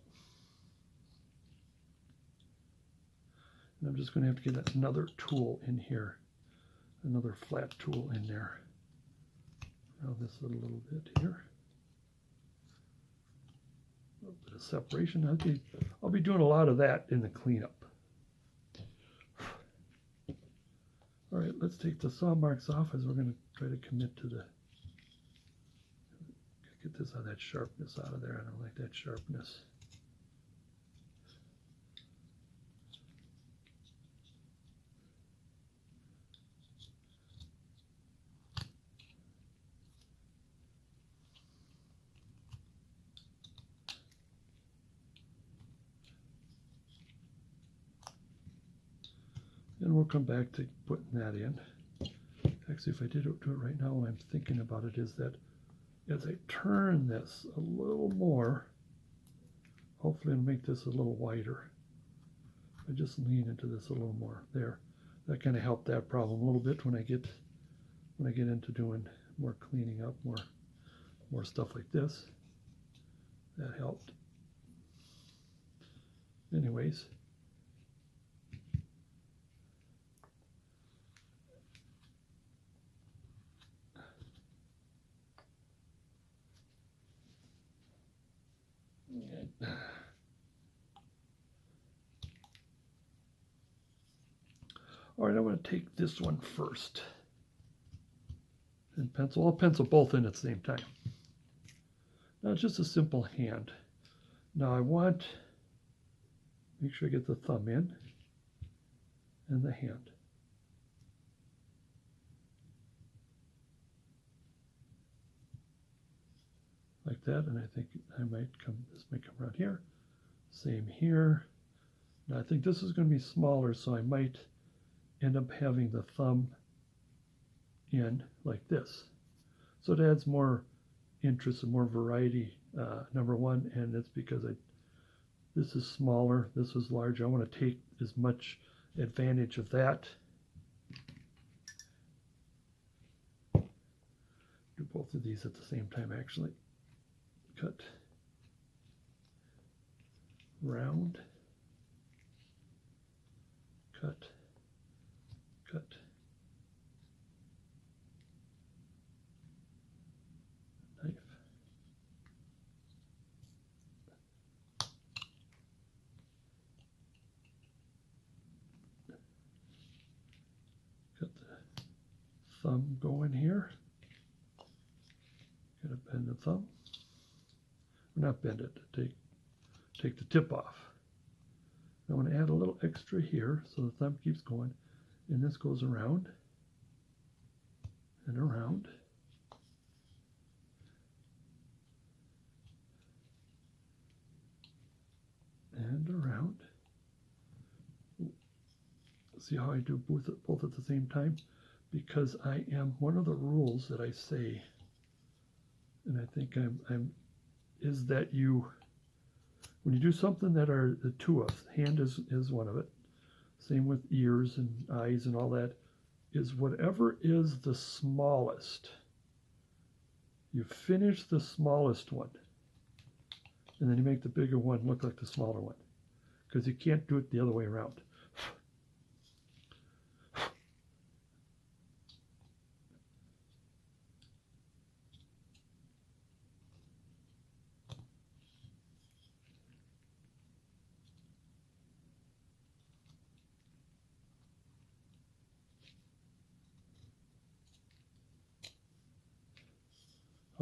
And I'm just going to have to get another tool in here, another flat tool in there. Round this a little bit here. A little bit of separation. I'll be doing a lot of that in the cleanup. All right, let's take the saw marks off as we're going to try to commit to the, get this out of that sharpness out of there. I don't like that sharpness. And we'll come back to putting that in. Actually, if I did do it right now, what I'm thinking about it is that as I turn this a little more, hopefully it'll make this a little wider. I just lean into this a little more there. That kind of helped that problem a little bit when I get into doing more cleaning up, more stuff like this. That helped. Anyways. All right, I'm going to take this one first and pencil. I'll pencil both in at the same time. Now it's just a simple hand. Now I want, make sure I get the thumb in and the hand. Like that, and I think I might come, this might come around here. Same here. Now I think this is going to be smaller, so I might end up having the thumb in like this. So it adds more interest and more variety, number one, and it's because this is smaller, this is larger. I want to take as much advantage of that. Do both of these at the same time, actually. Cut, round, cut, cut, knife, got the thumb going here, got to bend the thumb. Not bend it, take the tip off. I want to add a little extra here so the thumb keeps going, and this goes around and around. And around. See how I do both at the same time? Because I am, one of the rules that I say, and I think I'm is that when you do something that are the two of, hand is one of it, same with ears and eyes and all that, is whatever is the smallest, you finish the smallest one, and then you make the bigger one look like the smaller one, because you can't do it the other way around.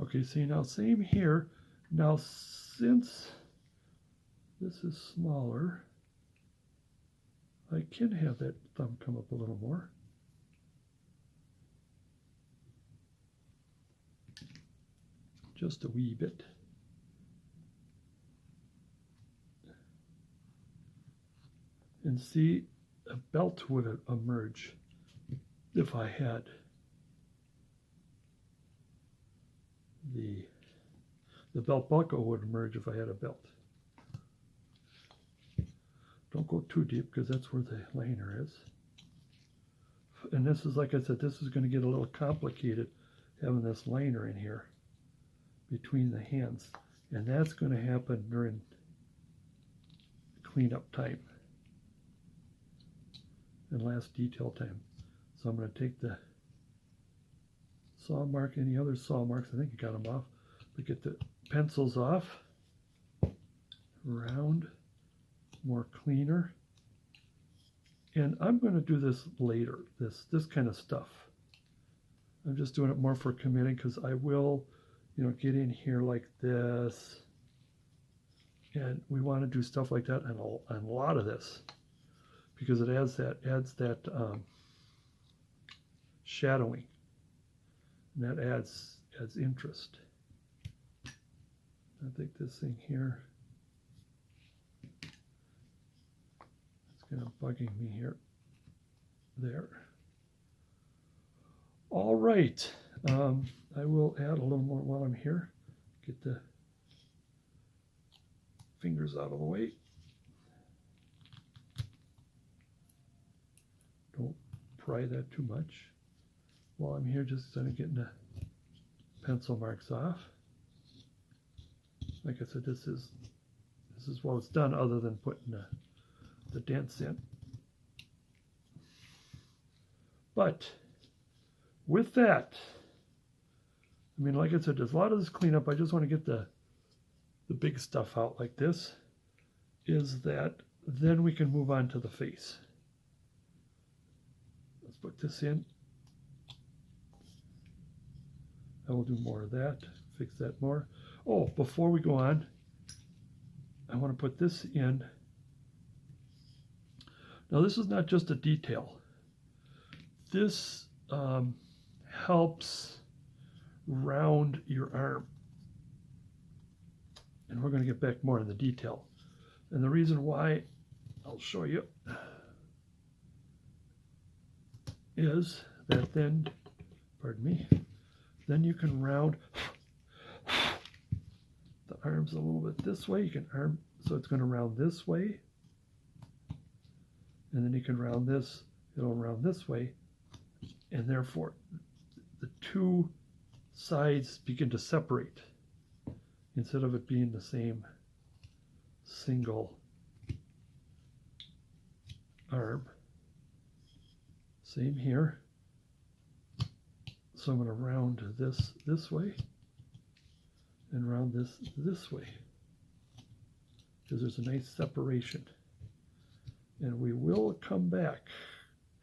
Okay, see now same here. Now since this is smaller, I can have that thumb come up a little more. Just a wee bit. And see, a belt would emerge if I had the belt buckle would emerge if I had a belt. Don't go too deep because that's where the liner is. And this is, like I said, this is going to get a little complicated having this liner in here between the hands. And that's going to happen during cleanup time and last detail time. So I'm going to take the saw mark, any other saw marks, I think I got them off, but get the pencils off, round, more cleaner. And I'm going to do this later, this kind of stuff. I'm just doing it more for committing because I will, get in here like this. And we want to do stuff like that and a lot of this because it adds that shadowing. And that adds interest. I think this thing here, it's kind of bugging me here. There. All right. I will add a little more while I'm here. Get the fingers out of the way. Don't pry that too much. While I'm here, just kind of getting the pencil marks off. Like I said, this is while it's done, other than putting the dents in. But with that, I mean, like I said, there's a lot of this cleanup. I just want to get the big stuff out like this. Is that then we can move on to the face. Let's put this in. I will do more of that, fix that more. Oh, before we go on, I want to put this in. Now, this is not just a detail. This helps round your arm. And we're going to get back more in the detail. And the reason why, I'll show you, is that then, pardon me, then you can round the arms a little bit this way. You can arm, so it's going to round this way. And then you can round this, it'll round this way. And therefore, the two sides begin to separate instead of it being the same single arm. Same here. So I'm going to round this way and round this way because there's a nice separation. And we will come back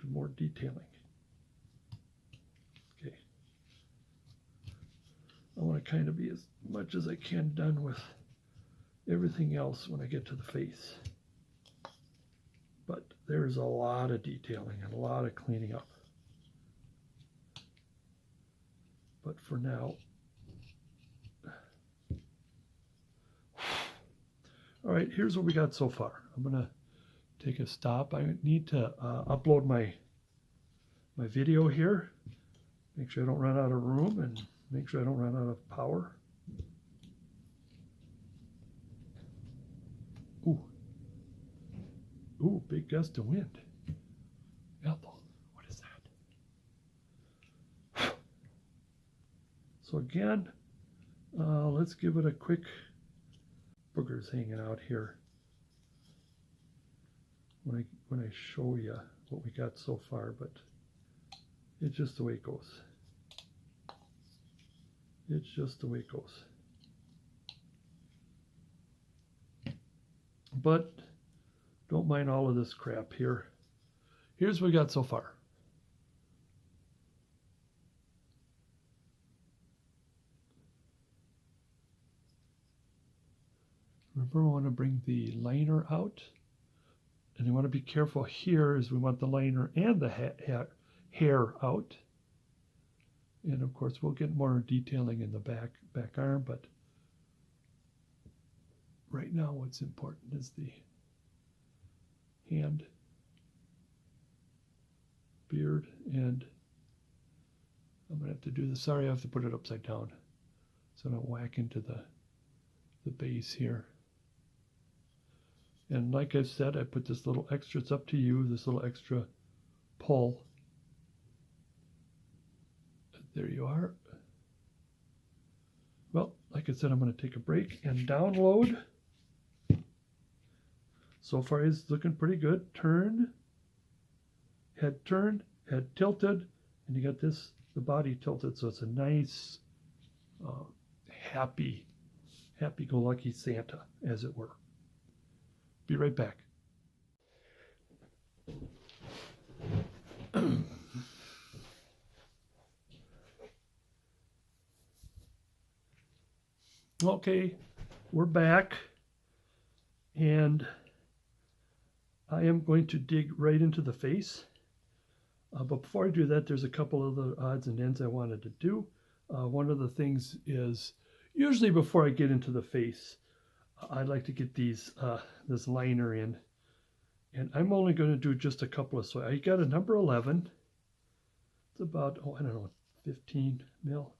to more detailing. Okay. I want to kind of be as much as I can done with everything else when I get to the face. But there's a lot of detailing and a lot of cleaning up. But for now, all right, here's what we got so far. I'm going to take a stop. I need to upload my video here, make sure I don't run out of room and make sure I don't run out of power. Ooh, big gust of wind. Ethel, what is that? So again, let's give it a quick, boogers hanging out here. When I show you what we got so far, but it's just the way it goes. It's just the way it goes. But don't mind all of this crap here. Here's what we got so far. Remember, we want to bring the liner out. And you want to be careful here as we want the liner and the hair out. And of course, we'll get more detailing in the back arm, but right now what's important is the hand, beard, and I'm going to have to do this. Sorry, I have to put it upside down so I don't whack into the base here. And like I said, I put this little extra, it's up to you, this little extra pull. There you are. Well, like I said, I'm going to take a break and download. So far, it's looking pretty good. Turn, head tilted, and you got this, the body tilted, so it's a nice, happy-go-lucky Santa, as it were. Be right back. Okay, we're back, and I am going to dig right into the face. But before I do that, there's a couple of the odds and ends I wanted to do. One of the things is, usually before I get into the face, I'd like to get this liner in. And I'm only going to do just a couple of, so I got a number 11. It's about, 15 mil.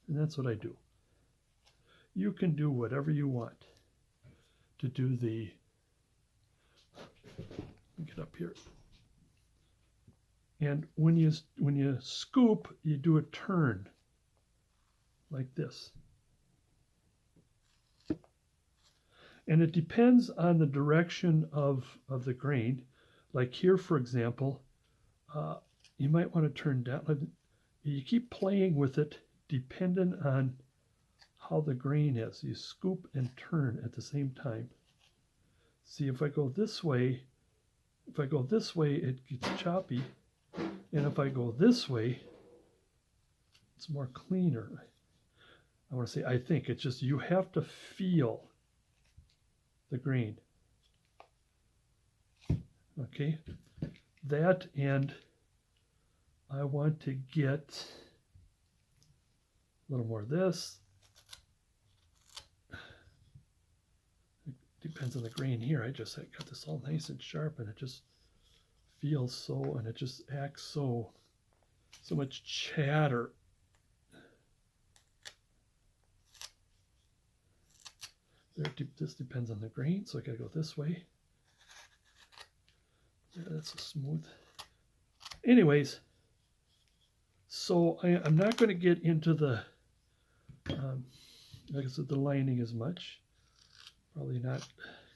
And that's what I do. You can do whatever you want to do the, get up here. And when you scoop, you do a turn like this. And it depends on the direction of the grain. Like here, for example, you might want to turn down. You keep playing with it depending on how the grain is. You scoop and turn at the same time. See, if I go this way, it gets choppy. And if I go this way, it's more cleaner. I want to say, I think it's just, you have to feel the grain. Okay, that, and I want to get a little more of this. It depends on the grain here. I got this all nice and sharp, and it just feels so, and it just acts so much chatter. This depends on the grain, so I gotta go this way. Yeah, that's a smooth. Anyways, so I'm not going to get into the, like I said, the lining as much. Probably not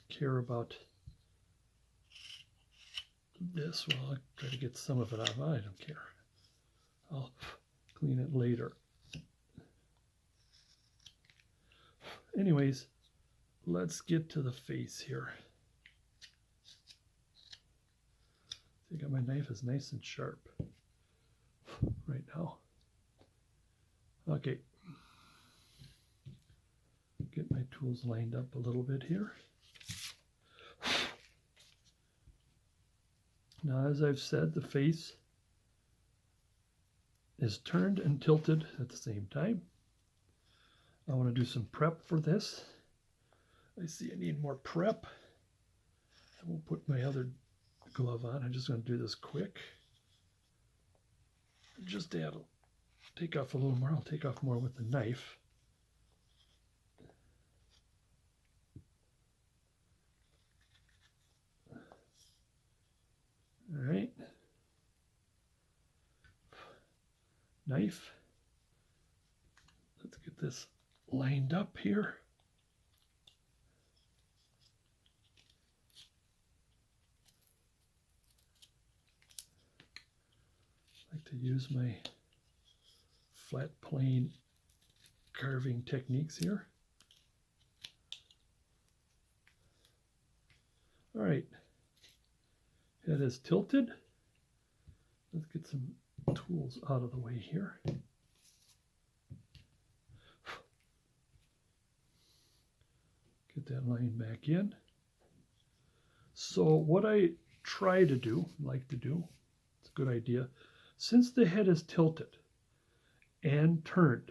care about this. Well, I'll try to get some of it out. I don't care. I'll clean it later. Anyways, let's get to the face here. I got my knife is nice and sharp right now. Okay. Get my tools lined up a little bit here. Now, as I've said, the face is turned and tilted at the same time. I want to do some prep for this. I see I need more prep. I won't put my other glove on. I'm just going to do this quick. Just take off a little more. I'll take off more with the knife. All right. Knife. Let's get this lined up here. I like to use my flat plane carving techniques here. All right. Head is tilted. Let's get some tools out of the way here. Get put that line back in. So what I like to do, it's a good idea, since the head is tilted and turned,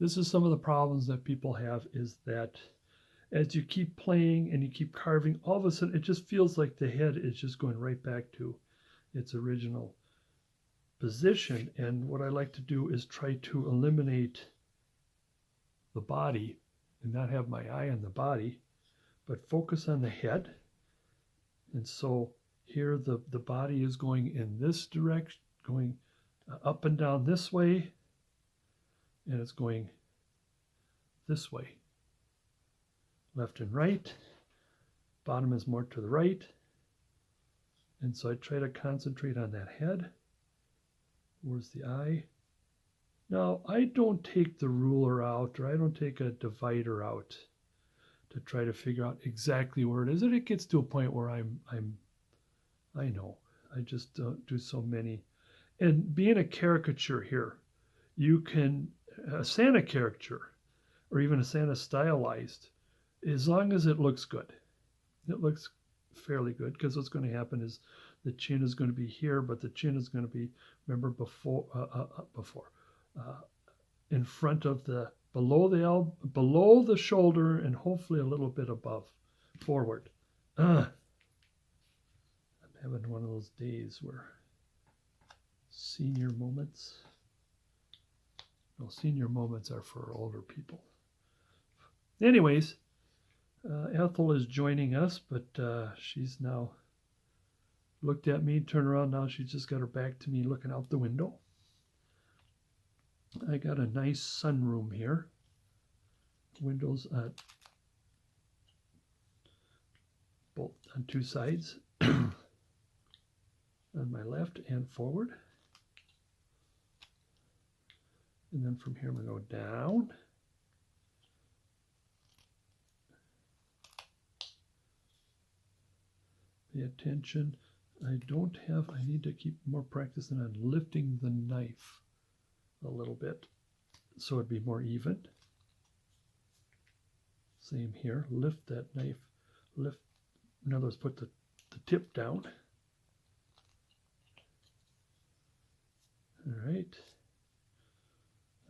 this is some of the problems that people have, is that as you keep playing and you keep carving, all of a sudden it just feels like the head is just going right back to its original position. And what I like to do is try to eliminate the body and not have my eye on the body, but focus on the head. And so here the body is going in this direction, going up and down this way, and it's going this way, left and right. Bottom is more to the right. And so I try to concentrate on that head. Where's the eye? Now, I don't take the ruler out, or I don't take a divider out to try to figure out exactly where it is. And it gets to a point where I know. I just don't do so many. And being a caricature here, you can, a Santa caricature, or even a Santa stylized, as long as it looks good. It looks fairly good, because what's going to happen is the chin is going to be here, but the chin is going to be, remember, in front of the, below the shoulder, and hopefully a little bit above, forward. I'm having one of those days where senior moments are for older people. Anyways, Ethel is joining us, but she's now looked at me, turned around. Now she's just got her back to me, looking out the window. I got a nice sunroom here. Windows both on two sides, on my left and forward. And then from here I'm going to go down. Pay attention. I need to keep more practicing on lifting the knife a little bit so it'd be more even. Same here. Lift that knife. Lift. In other words, put the tip down. All right.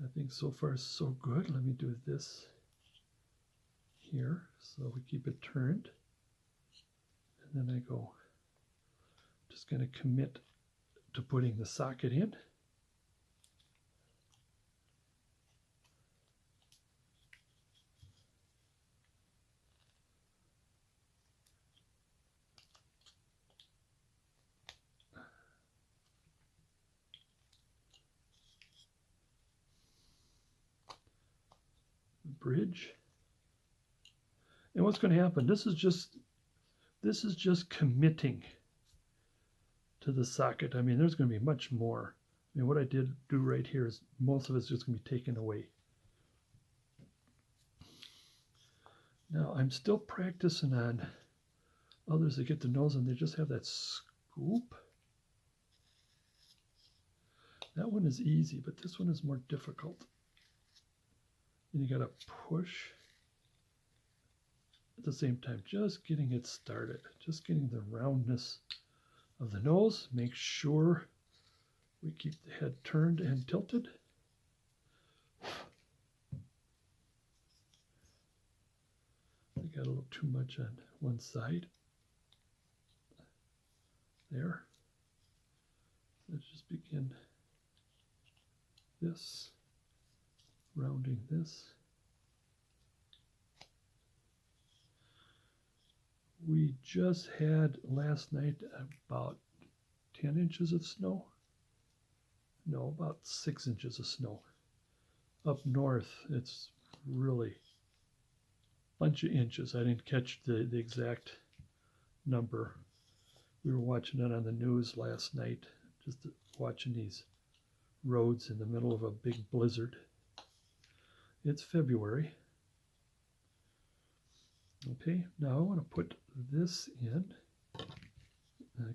I think so far so good. Let me do this here so we keep it turned. And then I go, just going to commit to putting the socket in. Bridge. And what's going to happen? This is just committing to the socket. I mean, there's going to be much more. I mean, what I do right here is most of it's just going to be taken away. Now, I'm still practicing on others that get the nose and they just have that scoop. That one is easy, but this one is more difficult. And you got to push at the same time, just getting it started, just getting the roundness of the nose. Make sure we keep the head turned and tilted. I got a little too much on one side. There. Let's just begin this, rounding this. We just had last night about 10 inches of snow. No, about 6 inches of snow. Up north, it's really a bunch of inches. I didn't catch the exact number. We were watching it on the news last night, just watching these roads in the middle of a big blizzard. It's February. Okay, now I want to put this in.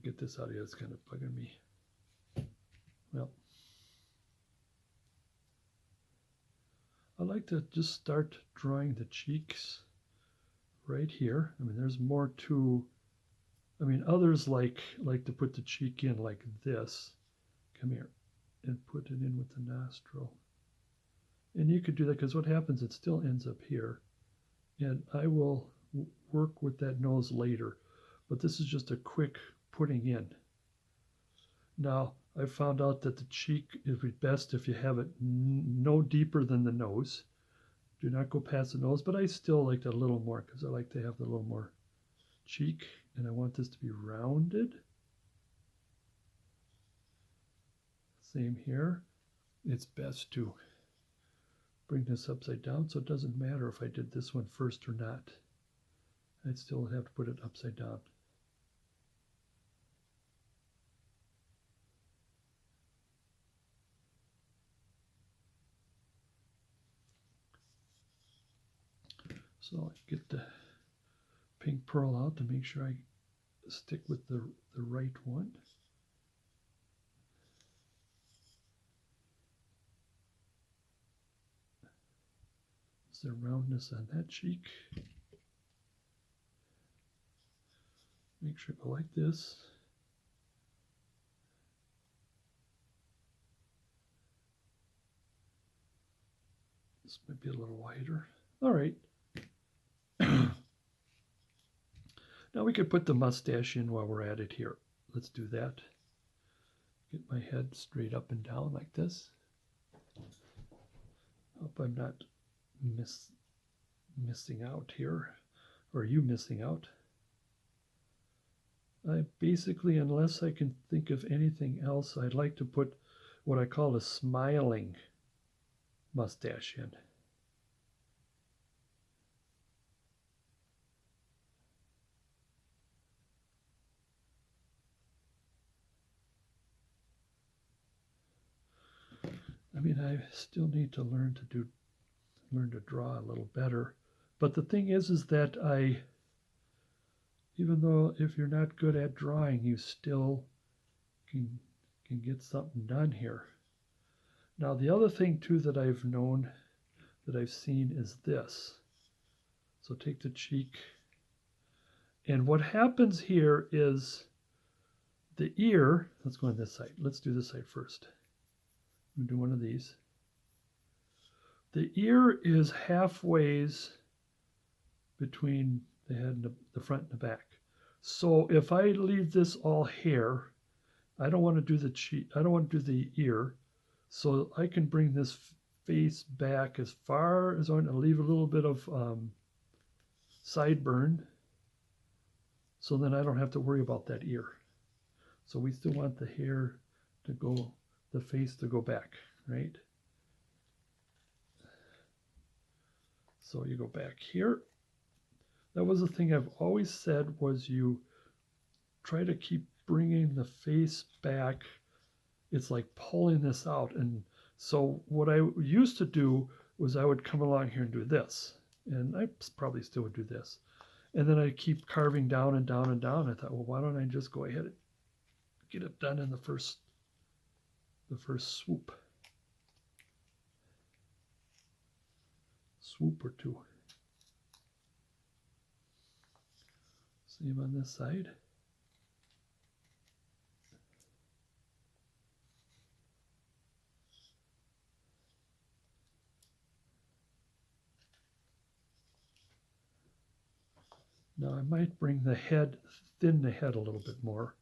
Get this out of here, it's kind of bugging me. Well, I like to just start drawing the cheeks right here. I mean, there's more to, I mean, others like to put the cheek in like this. Come here and put it in with the nostril. And you could do that because what happens, it still ends up here. And I will work with that nose later. But this is just a quick putting in. Now, I found out that the cheek is best if you have it no deeper than the nose. Do not go past the nose, but I still like that a little more because I like to have a little more cheek, and I want this to be rounded. Same here. It's best to bring this upside down, so it doesn't matter if I did this one first or not. I'd still have to put it upside down. So I get the pink pearl out to make sure I stick with the right one. Is there roundness on that cheek? Make sure I go like this. This might be a little wider. All right. Now we could put the mustache in while we're at it here. Let's do that. Get my head straight up and down like this. Hope I'm not missing out here, or you missing out. I basically, unless I can think of anything else, I'd like to put what I call a smiling mustache in. I mean, I still need to learn to draw a little better. But the thing is that even though if you're not good at drawing, you still can get something done here. Now, the other thing too that I've known, that I've seen is this. So take the cheek, and what happens here is the ear, let's go on this side. Let's do this side first. I'm gonna do one of these. The ear is halfways between the head and the front and the back. So if I leave this all hair, I don't want to do the cheek, I don't want to do the ear. So I can bring this face back as far as I want to leave a little bit of sideburn. So then I don't have to worry about that ear. So we still want the hair to go, the face to go back, right? So you go back here. That was the thing I've always said, was you try to keep bringing the face back. It's like pulling this out. And so what I used to do was I would come along here and do this. And I probably still would do this. And then I keep carving down and down and down. I thought, well, why don't I just go ahead and get it done in the first swoop. Swoop or two. Same on this side. Now I might bring the head, thin the head a little bit more,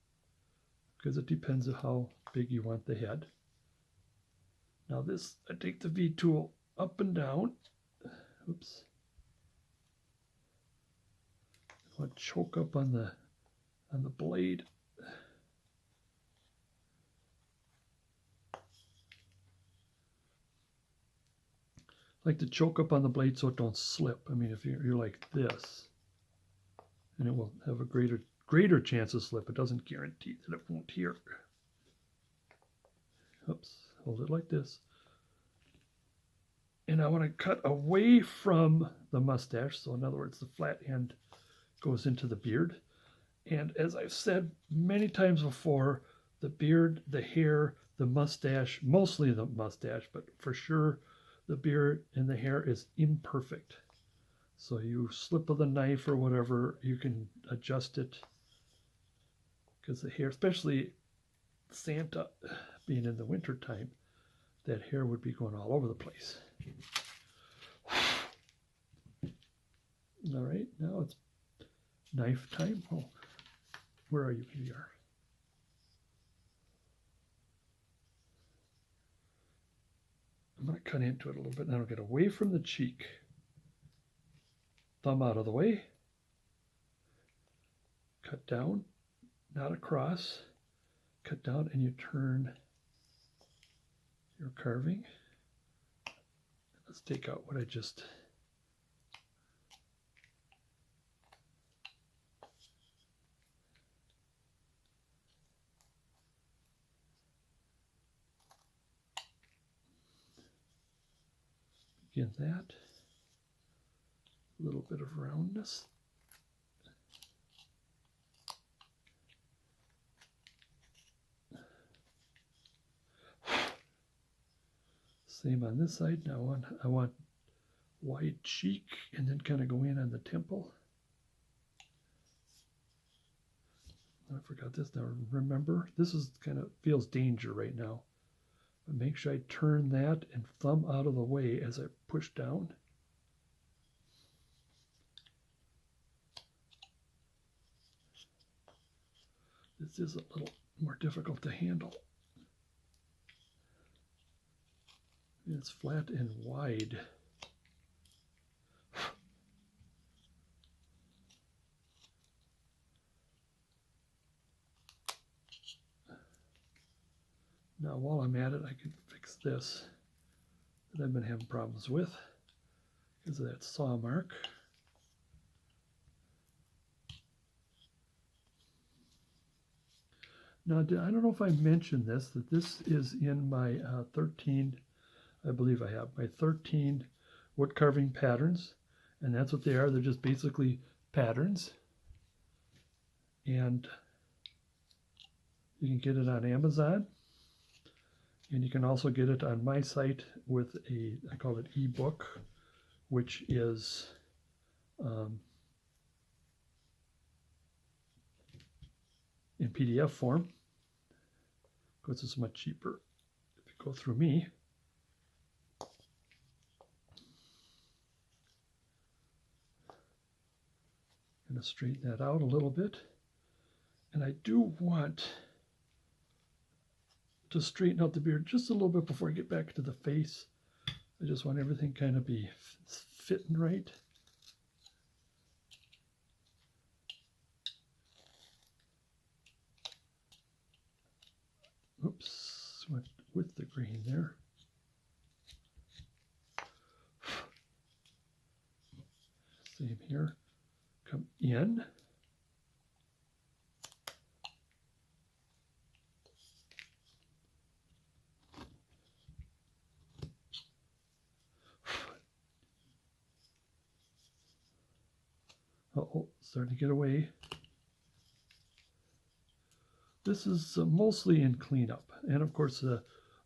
because it depends on how big you want the head. Now this, I take the V tool up and down. Oops. I want to choke up on the blade. I like to choke up on the blade so it don't slip. I mean, if you're like this, and it will have a greater chance of slip. It doesn't guarantee that it won't here. Oops, hold it like this. And I want to cut away from the mustache. So in other words, the flat end goes into the beard. And as I've said many times before, the beard, the hair, the mustache, mostly the mustache, but for sure the beard and the hair is imperfect. So you slip of the knife or whatever, you can adjust it, because the hair, especially Santa being in the winter time, that hair would be going all over the place. All right, now it's knife time. Oh, where are you? Here you are. I'm going to cut into it a little bit, and I'll get away from the cheek. Thumb out of the way. Cut down, not across. Cut down, and you turn your carving. Let's take out what I just... Begin that. A little bit of roundness. Same on this side. Now I want wide cheek and then kind of go in on the temple. I forgot this. Now remember, this is kind of feels danger right now. But make sure I turn that and thumb out of the way as I push down. This is a little more difficult to handle. It's flat and wide. Now while I'm at it, I can fix this that I've been having problems with because of that saw mark. Now, I don't know if I mentioned this, that this is in my 13, I believe I have, my 13 wood carving patterns. And that's what they are. They're just basically patterns. And you can get it on Amazon. And you can also get it on my site with a, I call it ebook, which is in PDF form. Of course, it's much cheaper if you go through me. I'm going to straighten that out a little bit. And I do want to straighten out the beard just a little bit before I get back to the face. I just want everything kind of be fitting right. Oops, went with the grain there. Same here. Come in. Uh-oh, starting to get away. This is mostly in cleanup. And of course,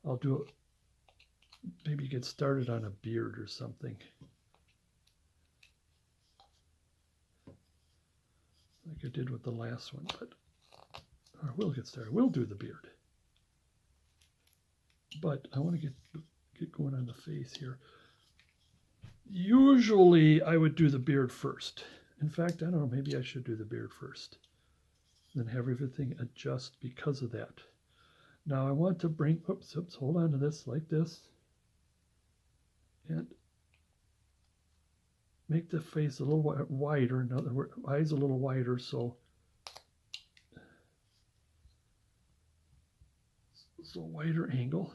I'll do it, maybe get started on a beard or something. Like I did with the last one, but or we'll get started. We'll do the beard. But I want to get going on the face here. Usually I would do the beard first. In fact, I don't know, maybe I should do the beard first. Then have everything adjust because of that. Now I want to bring, oops, hold on to this like this. And make the face a little wider, in other words, eyes a little wider, so it's a wider angle.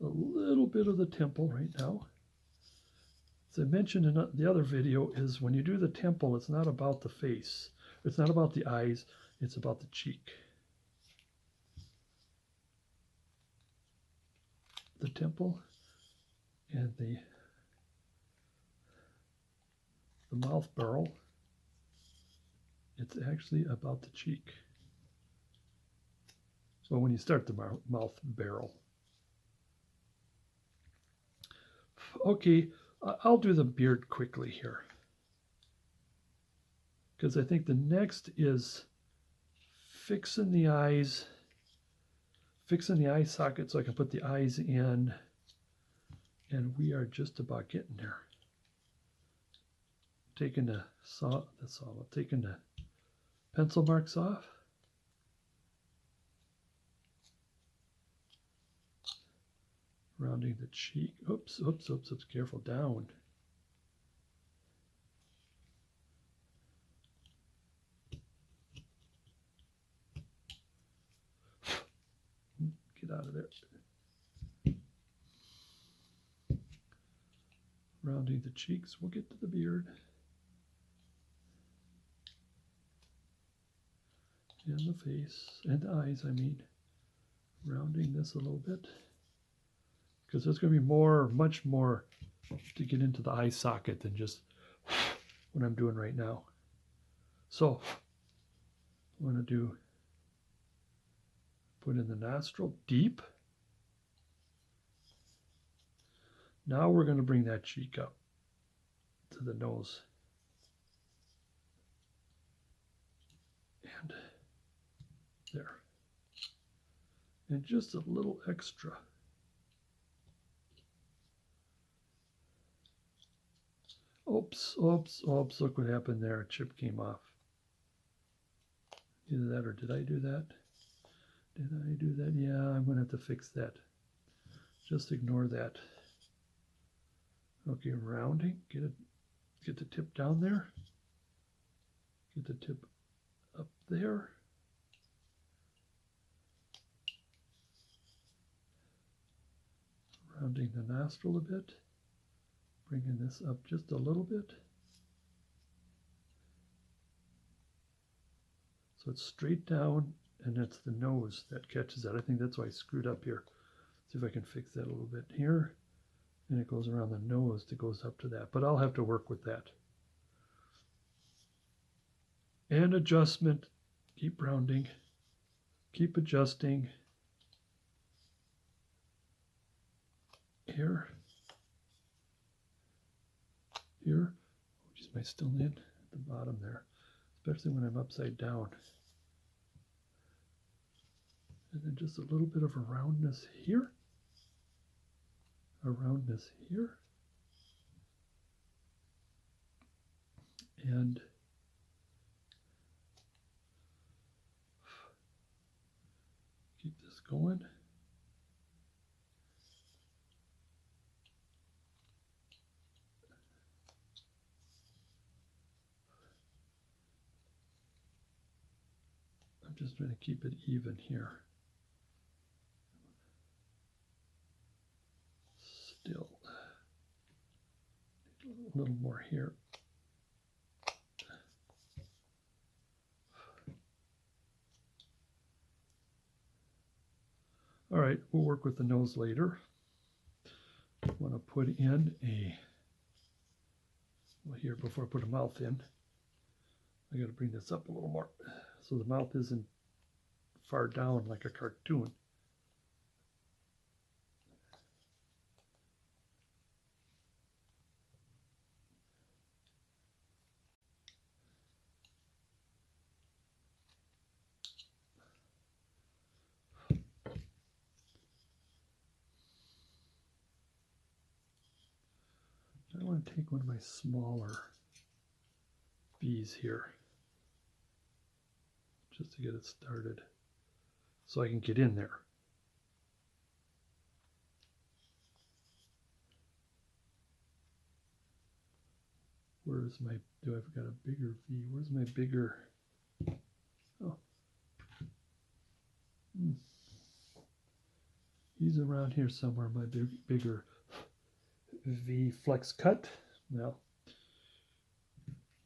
A little bit of the temple right now. As I mentioned in the other video, is when you do the temple, it's not about the face. It's not about the eyes, it's about the cheek. The temple and the mouth barrel, it's actually about the cheek. Well, when you start the mouth barrel. Okay, I'll do the beard quickly here, because I think the next is fixing the eyes, fixing the eye socket so I can put the eyes in, and we are just about getting there. Taking the taking the pencil marks off. Rounding the cheek. Oops, oops, oops, oops, careful, down. Get out of there. Rounding the cheeks, we'll get to the beard. And the face, and the eyes, I mean. Rounding this a little bit. Because there's going to be much more to get into the eye socket than just what I'm doing right now. So, I'm going to put in the nostril deep. Now we're going to bring that cheek up to the nose. And there. And just a little extra. Oops, oops, oops, look what happened there. A chip came off. Either that or did I do that? Did I do that? Yeah, I'm going to have to fix that. Just ignore that. Okay, rounding. Get the tip down there. Get the tip up there. Rounding the nostril a bit. Bringing this up just a little bit. So it's straight down, and it's the nose that catches that. I think that's why I screwed up here. See if I can fix that a little bit here. And it goes around the nose that goes up to that. But I'll have to work with that. And adjustment. Keep rounding. Keep adjusting. Here. Here. Oh, geez, am I still in? At the bottom there. Especially when I'm upside down. And then just a little bit of a roundness here. A roundness here. And keep this going. I'm just trying to keep it even here. Still. A little more here. All right, we'll work with the nose later. I want to put in well, here, before I put a mouth in, I got to bring this up a little more so the mouth isn't far down like a cartoon. I want to take one of my smaller V's here just to get it started so I can get in there. Where's my, I've got a bigger V. Where's my bigger, oh. He's around here somewhere, my bigger V flex cut. Well,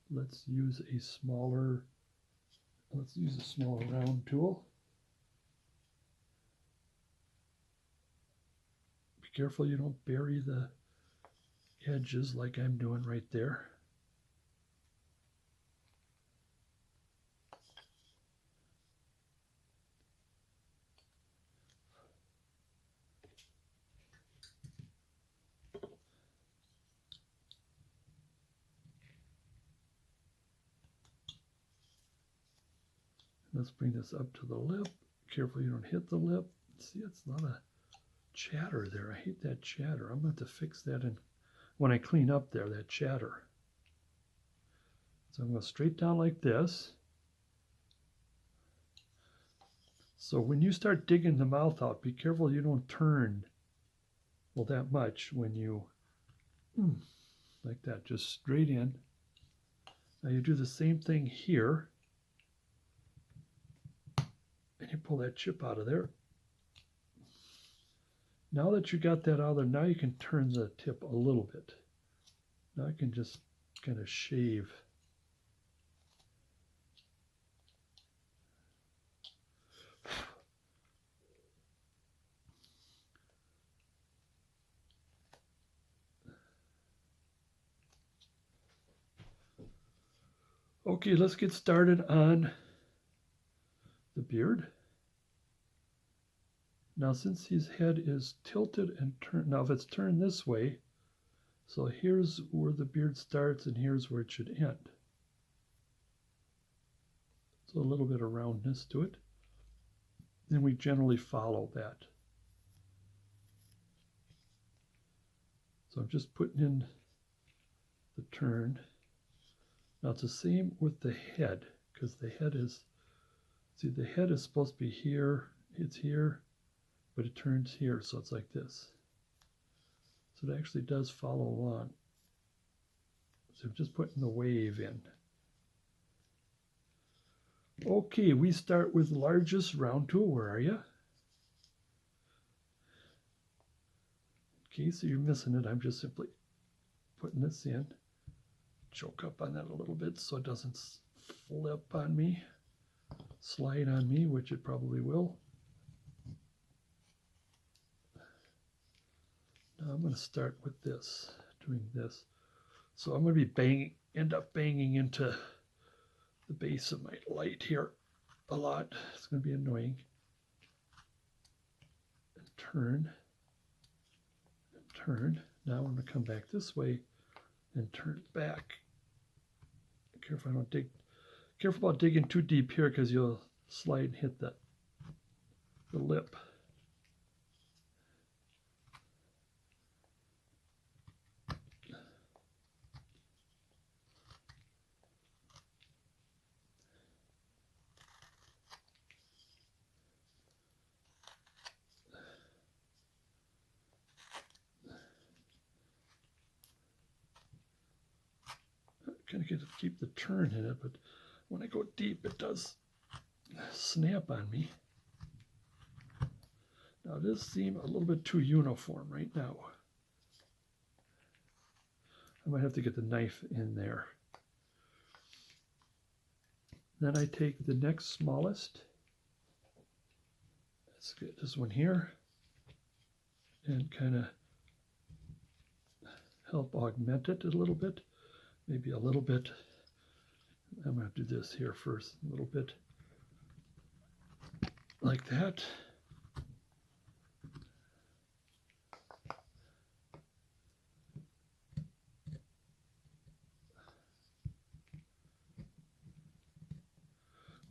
let's use a smaller round tool. Be careful you don't bury the edges like I'm doing right there. Let's bring this up to the lip. Careful you don't hit the lip. See, it's a lot of chatter there. I hate that chatter. I'm going to have to fix that when I clean up there, that chatter. So I'm going to straight down like this. So when you start digging the mouth out, be careful you don't turn, well, that much when you, like that, just straight in. Now you do the same thing here. And you pull that chip out of there. Now that you got that out of there, now you can turn the tip a little bit. Now I can just kind of shave. Okay, let's get started on the beard. Now since his head is tilted and turned, now if it's turned this way, so here's where the beard starts and here's where it should end. So a little bit of roundness to it. And we generally follow that. So I'm just putting in the turn. Now it's the same with the head, because the head is, see, the head is supposed to be here, it's here, but it turns here, so it's like this. So it actually does follow along. So I'm just putting the wave in. Okay, we start with largest round tool. Where are you? Okay, so you're missing it. I'm just simply putting this in. Choke up on that a little bit so it doesn't flip on me, slide on me, which it probably will. Now I'm going to start with this, doing this. So I'm going to be end up banging into the base of my light here a lot. It's going to be annoying. And turn, and turn. Now I'm going to come back this way and turn back. Careful I don't dig. Careful about digging too deep here because you'll slide and hit the lip. Kind of get to keep the turn in it, but when I go deep, it does snap on me. Now it does seem a little bit too uniform right now. I might have to get the knife in there. Then I take the next smallest. Let's get this one here and kind of help augment it a little bit. Maybe a little bit. I'm going to do this here first, a little bit like that.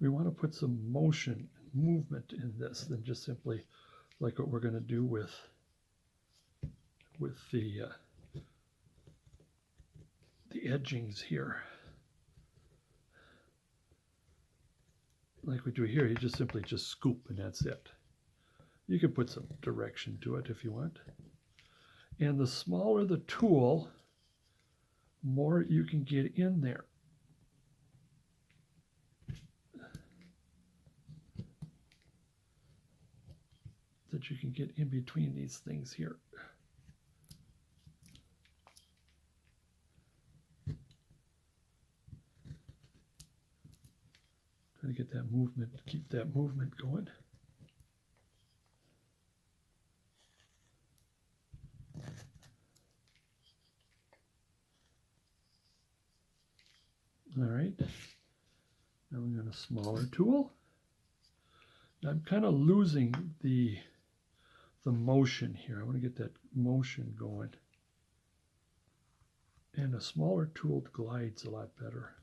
We want to put some motion and movement in this than just simply like what we're going to do with the edgings here. Like we do here, you just simply scoop and that's it. You can put some direction to it if you want. And the smaller the tool, more you can get in there. That you can get in between these things here. Trying to get that movement, keep that movement going. All right, now we got a smaller tool. Now I'm kind of losing the motion here. I want to get that motion going. And a smaller tool glides a lot better.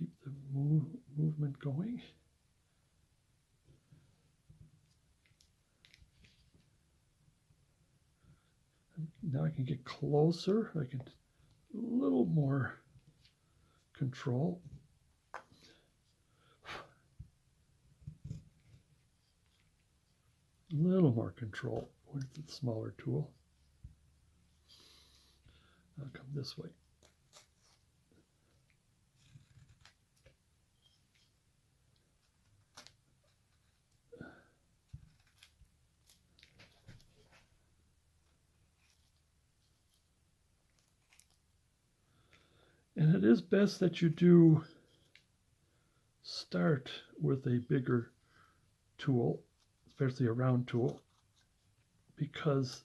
keep the movement going. Now I can get closer. I can a little more control. A little more control with the smaller tool. I'll come this way. And it is best that you do start with a bigger tool, especially a round tool, because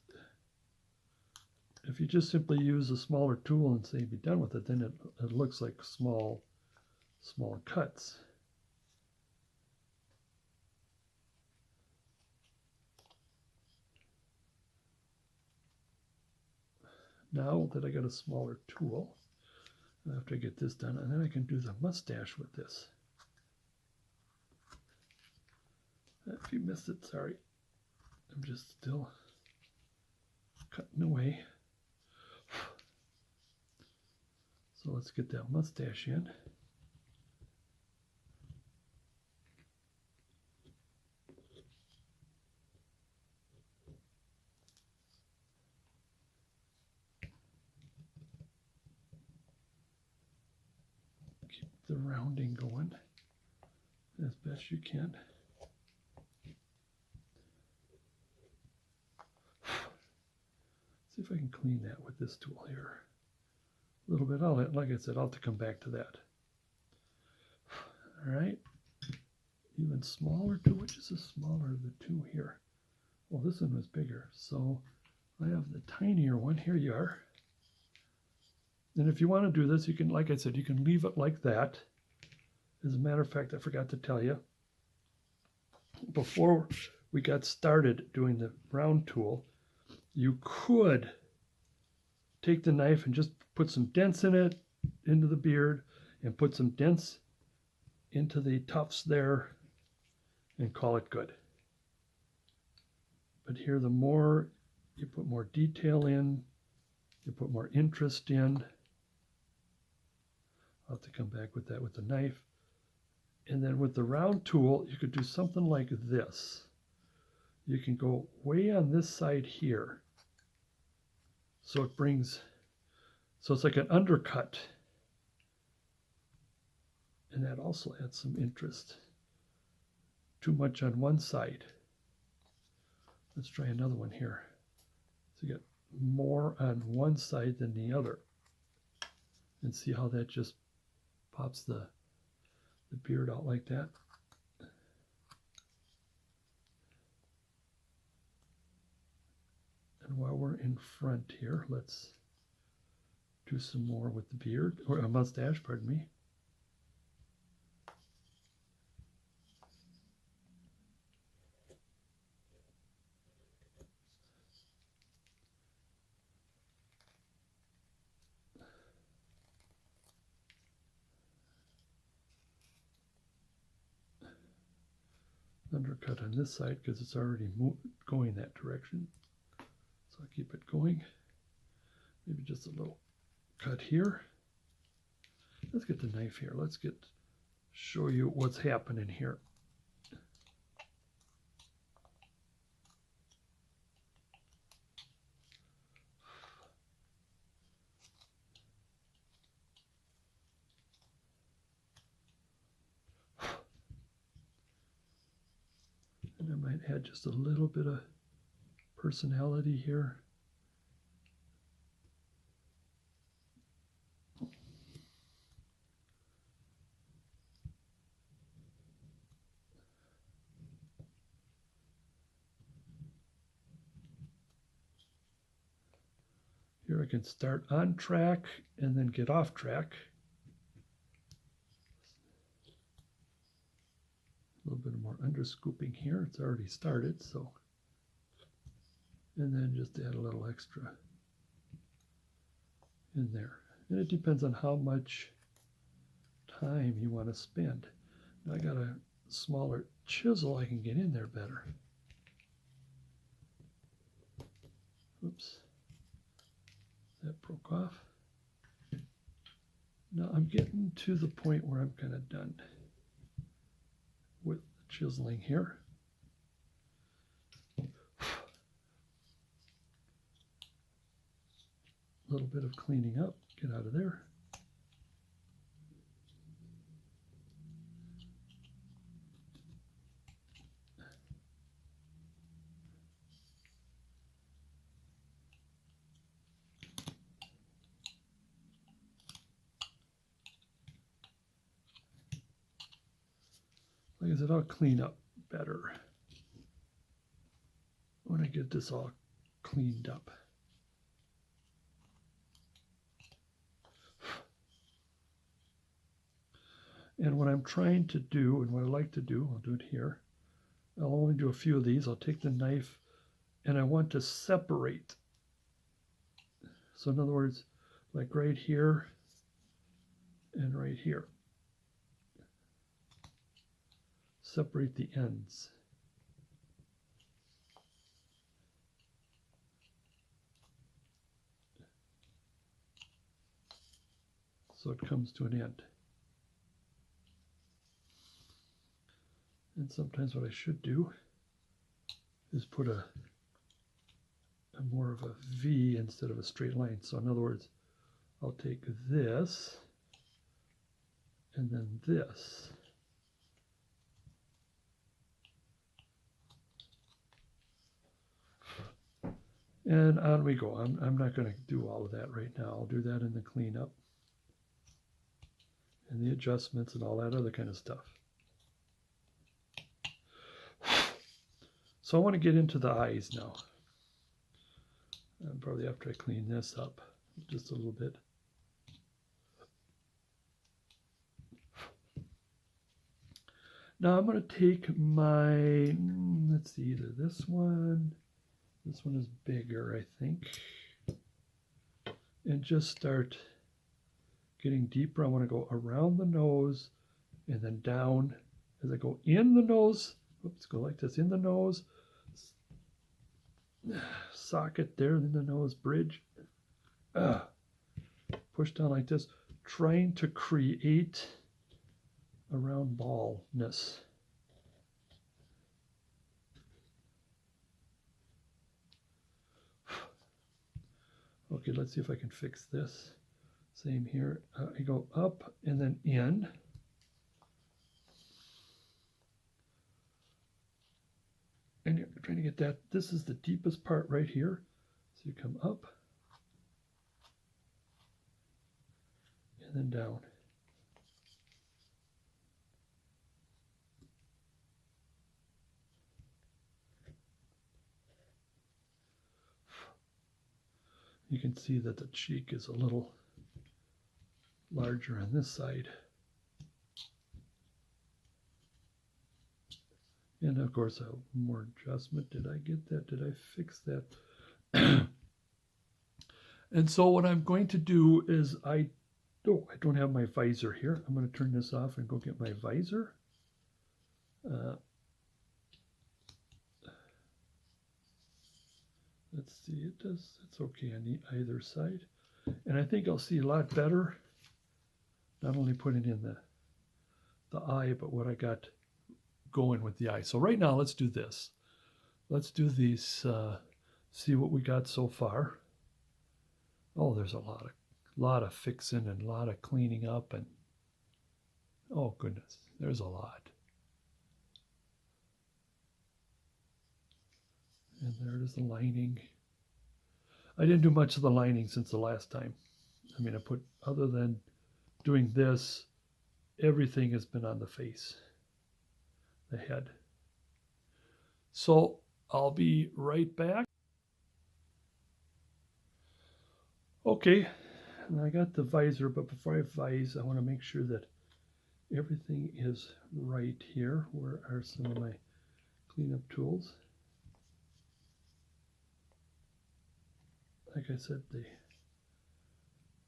if you just simply use a smaller tool and say be done with it, then it looks like small cuts. Now that I got a smaller tool, after I get this done, and then I can do the mustache with this. If you missed it, sorry. I'm just still cutting away. So let's get that mustache in. Keep the rounding going as best you can. See if I can clean that with this tool here. A little bit. Like I said, I'll have to come back to that. All right. Even smaller tool. Which is the smaller of the two here? Well, this one was bigger. So I have the tinier one. Here you are. And if you want to do this, you can, like I said, you can leave it like that. As a matter of fact, I forgot to tell you, before we got started doing the round tool, you could take the knife and just put some dents in it, into the beard, and put some dents into the tufts there and call it good. But here, the more you put more detail in, you put more interest in. I'll have to come back with that with the knife. And then with the round tool, you could do something like this. You can go way on this side here. So it brings, so it's like an undercut. And that also adds some interest. Too much on one side. Let's try another one here. So you get more on one side than the other. And see how that just pops the beard out like that. And while we're in front here, let's do some more with the beard, or a mustache, pardon me. Undercut on this side because it's already going that direction. So I'll keep it going. Maybe just a little cut here. Let's get the knife here. Let's show you what's happening here. And I might add just a little bit of personality here. Here I can start on track and then get off track. A little bit more under scooping here. It's already started, so. And then just add a little extra in there. And it depends on how much time you want to spend. Now I got a smaller chisel, I can get in there better. Oops, that broke off. Now I'm getting to the point where I'm kind of done with the chiseling here. A little bit of cleaning up, get out of there. Like I said, I'll clean up better when I get this all cleaned up. And what I'm trying to do, and what I like to do, I'll do it here. I'll only do a few of these. I'll take the knife and I want to separate. So in other words, like right here and right here. Separate the ends. So it comes to an end. And sometimes what I should do is put a more of a V instead of a straight line. So in other words, I'll take this and then this. And on we go. I'm not going to do all of that right now. I'll do that in the cleanup and the adjustments and all that other kind of stuff. So I want to get into the eyes now. And probably after I clean this up just a little bit. Now I'm going to take my, let's see, either this one is bigger, I think, and just start getting deeper. I want to go around the nose and then down as I go in the nose. Oops, go like this, in the nose, socket there, in the nose bridge, push down like this, trying to create a round ballness. Okay, let's see if I can fix this. Same here. I go up and then in. And you're trying to get that. This is the deepest part right here. So you come up and then down. You can see that the cheek is a little larger on this side. And of course, more adjustment. Did I get that? Did I fix that? And so what I'm going to do is I don't have my visor here. I'm going to turn this off and go get my visor. Let's see, it's okay on either side. And I think I'll see a lot better, not only putting in the eye, but what I got going with the eye. So right now, let's do this. Let's do these, see what we got so far. Oh, there's a lot of fixing and a lot of cleaning up, and oh goodness, there's a lot. And there is the lining. I didn't do much of the lining since the last time. I mean, other than doing this, everything has been on the face, the head. So I'll be right back. Okay, and I got the visor, but before I vise, I want to make sure that everything is right here. Where are some of my cleanup tools? Like I said, the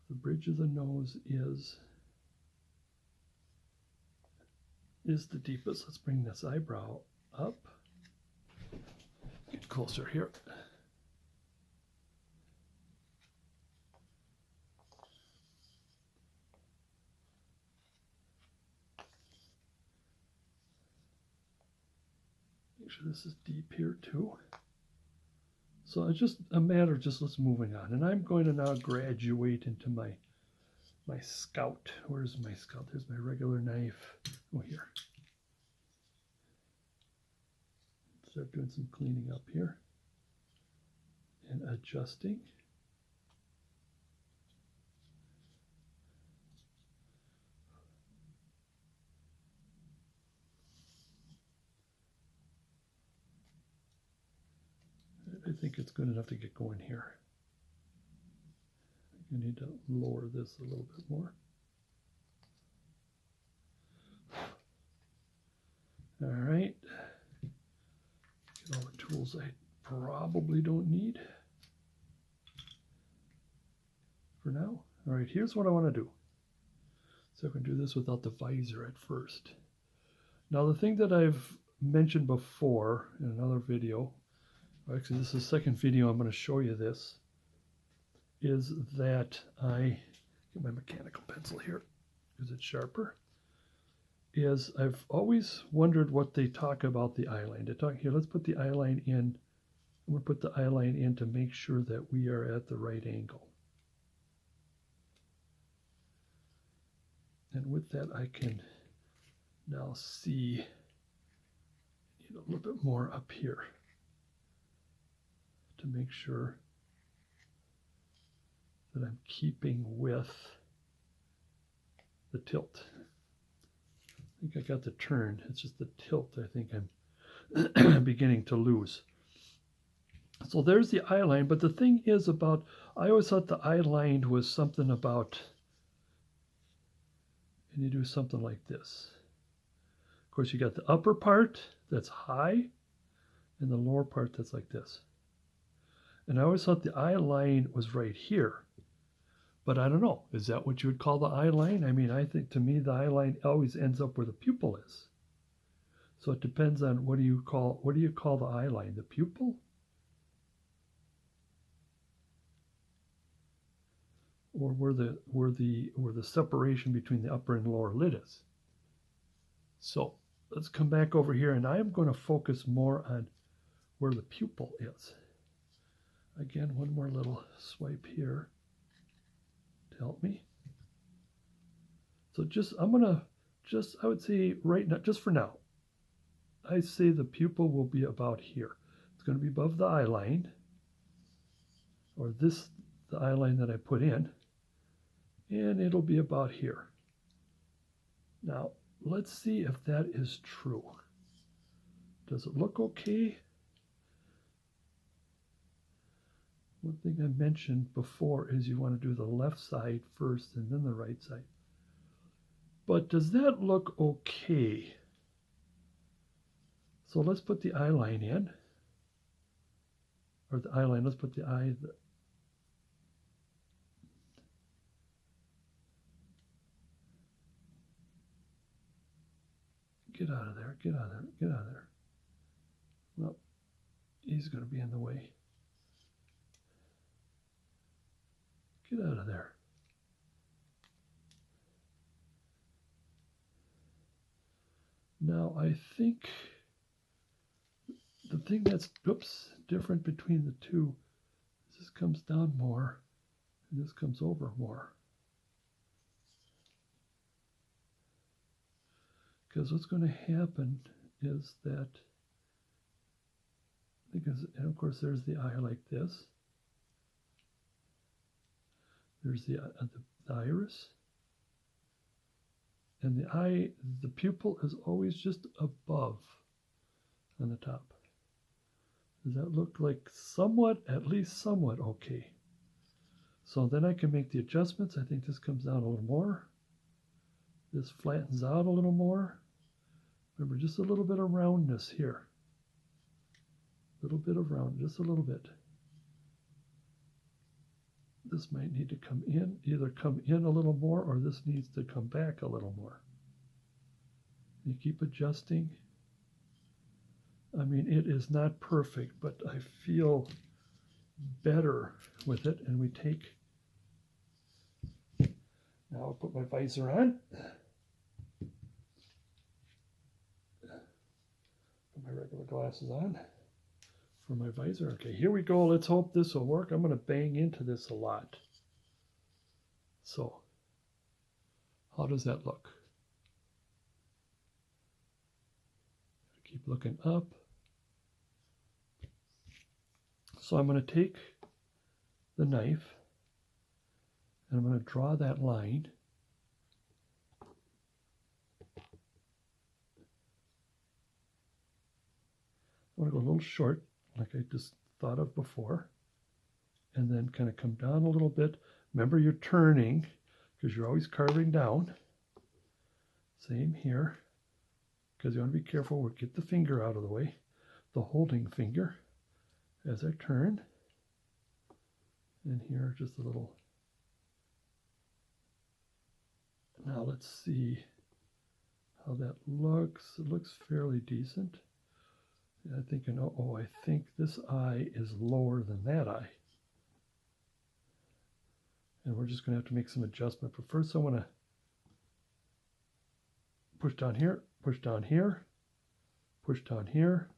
bridge of the nose is is the deepest. Let's bring this eyebrow up. Get closer here. Make sure this is deep here too. So it's just a matter of just let's moving on. And I'm going to now graduate into my scout. Where's my scout? There's my regular knife. Oh, here. Start doing some cleaning up here and adjusting. I think it's good enough to get going here. You need to lower this a little bit more. All right. Get all the tools I probably don't need for now. All right, here's what I want to do. So I can do this without the visor at first. Now the thing that I've mentioned before in another video, actually this is the second video I'm going to show you this, is that I get my mechanical pencil here because it's sharper. Is I've always wondered what they talk about the eye line. They talk here, let's put the eye line in. I'm going to put the eye line in to make sure that we are at the right angle. And with that, I can now see a little bit more up here to make sure that I'm keeping with the tilt. I think I got the turn. It's just the tilt I think I'm beginning to lose. So there's the eye line. But the thing is about, I always thought the eye line was something about, and you do something like this. Of course, you got the upper part that's high and the lower part that's like this. And I always thought the eye line was right here. But I don't know. Is that what you would call the eye line? I mean, I think to me the eye line always ends up where the pupil is. So it depends on what do you call the eye line? The pupil? Or where the separation between the upper and lower lid is. So let's come back over here, and I am going to focus more on where the pupil is. Again, one more little swipe here to help me. So I would say right now, just for now, I say the pupil will be about here. It's going to be above the eye line, or the eye line that I put in, and it'll be about here. Now, let's see if that is true. Does it look okay? One thing I mentioned before is you want to do the left side first and then the right side. But does that look okay? So let's put the eye line in. Or the eye line, let's put the eye. Get out of there, get out of there, get out of there. Well, he's going to be in the way. Get out of there. Now, I think the thing that's, different between the two is this comes down more and this comes over more. Because what's going to happen is that, and of course there's the eye like this. There's the iris. And the pupil is always just above on the top. Does that look like at least somewhat okay? So then I can make the adjustments. I think this comes down a little more. This flattens out a little more. Remember, just a little bit of roundness here. A little bit of round, just a little bit. This might need to come in, either come in a little more or this needs to come back a little more. You keep adjusting. I mean, it is not perfect, but I feel better with it. And we take, now I'll put my visor on. Put my regular glasses on for my visor. Okay, here we go. Let's hope this will work. I'm going to bang into this a lot. So, how does that look? Keep looking up. So I'm going to take the knife and I'm going to draw that line. I'm going to go a little short, like I just thought of before, and then kind of come down a little bit. Remember, you're turning because you're always carving down. Same here, because you want to be careful. We'll get the finger out of the way, the holding finger, as I turn. And here, just a little. Now let's see how that looks. It looks fairly decent. I'm thinking, oh, I think this eye is lower than that eye. And we're just going to have to make some adjustment. But first I want to push down here, push down here, push down here,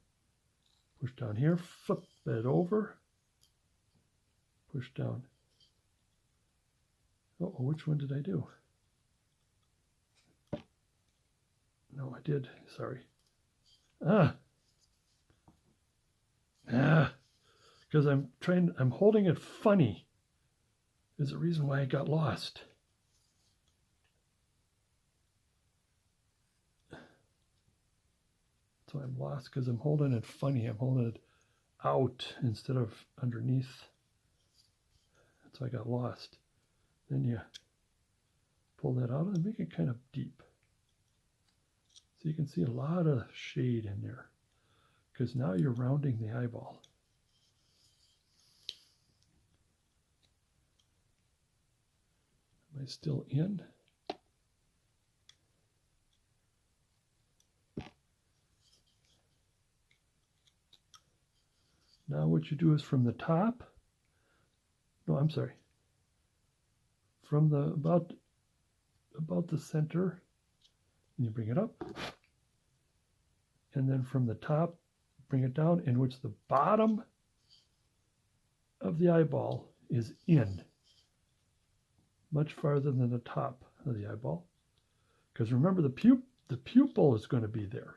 push down here, flip that over, push down. Oh, which one did I do? No, I did. Sorry. Because I'm holding it funny. Is the reason why I got lost. So I'm lost because I'm holding it funny. I'm holding it out instead of underneath. So I got lost. Then you pull that out and make it kind of deep. So you can see a lot of shade in there because now you're rounding the eyeball. Am I still in? Now what you do is from the top, no, I'm sorry, from the about the center, and you bring it up, and then from the top, bring it down, in which the bottom of the eyeball is in, much farther than the top of the eyeball, because remember the pupil is going to be there.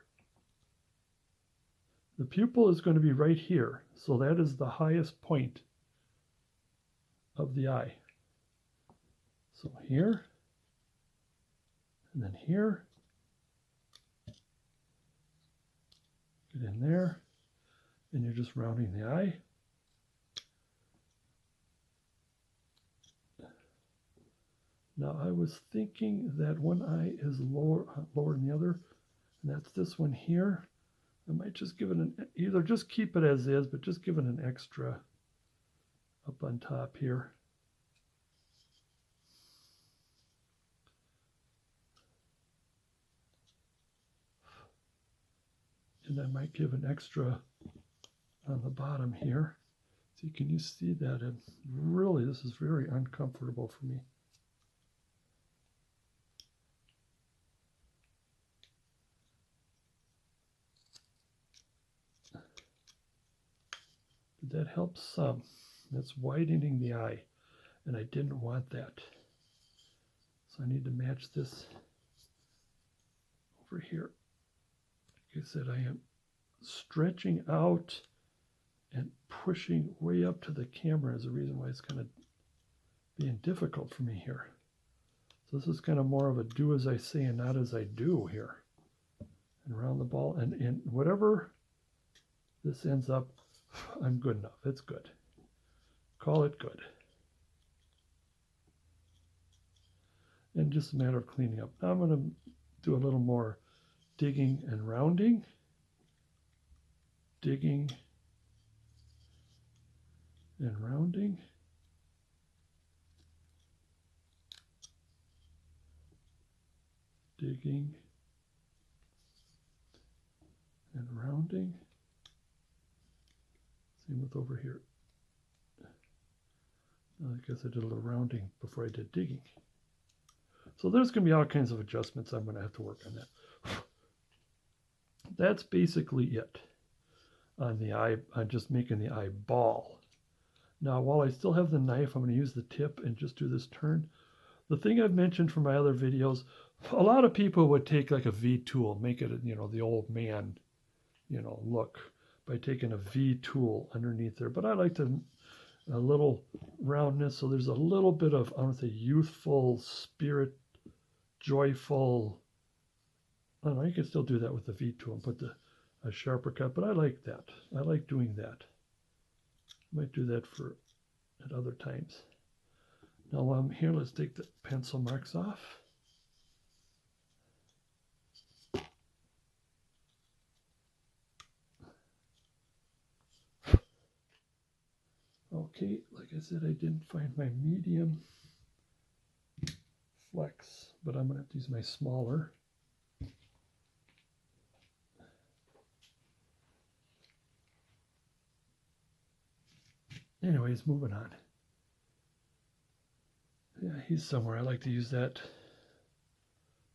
The pupil is going to be right here, so that is the highest point of the eye. So here, and then here, get in there, and you're just rounding the eye. Now I was thinking that one eye is lower than the other, and that's this one here. I might just give it either just keep it as is, but just give it an extra up on top here. And I might give an extra on the bottom here. So can you see that? And really, this is very uncomfortable for me. That helps some. That's widening the eye, and I didn't want that. So I need to match this over here. Like I said, I am stretching out and pushing way up to the camera is the reason why it's kind of being difficult for me here. So this is kind of more of a do as I say and not as I do here. And around the ball, and whatever this ends up, I'm good enough. It's good. Call it good. And just a matter of cleaning up. Now I'm going to do a little more digging and rounding. Digging and rounding. Digging and rounding. Same with over here. I guess I did a little rounding before I did digging. So there's going to be all kinds of adjustments. I'm going to have to work on that. That's basically it on the eye. I'm just making the eyeball. Now, while I still have the knife, I'm going to use the tip and just do this turn. The thing I've mentioned from my other videos, a lot of people would take like a V tool, make it, the old man, look by taking a V tool underneath there. But I like a little roundness. So there's a little bit of, I want to say, youthful spirit, joyful. I don't know, you can still do that with the V tool and put a sharper cut, but I like that. I like doing that. I might do that at other times. Now while I'm here, let's take the pencil marks off. Okay, like I said, I didn't find my medium flex, but I'm going to have to use my smaller. Anyways, moving on. Yeah, he's somewhere. I like to use that.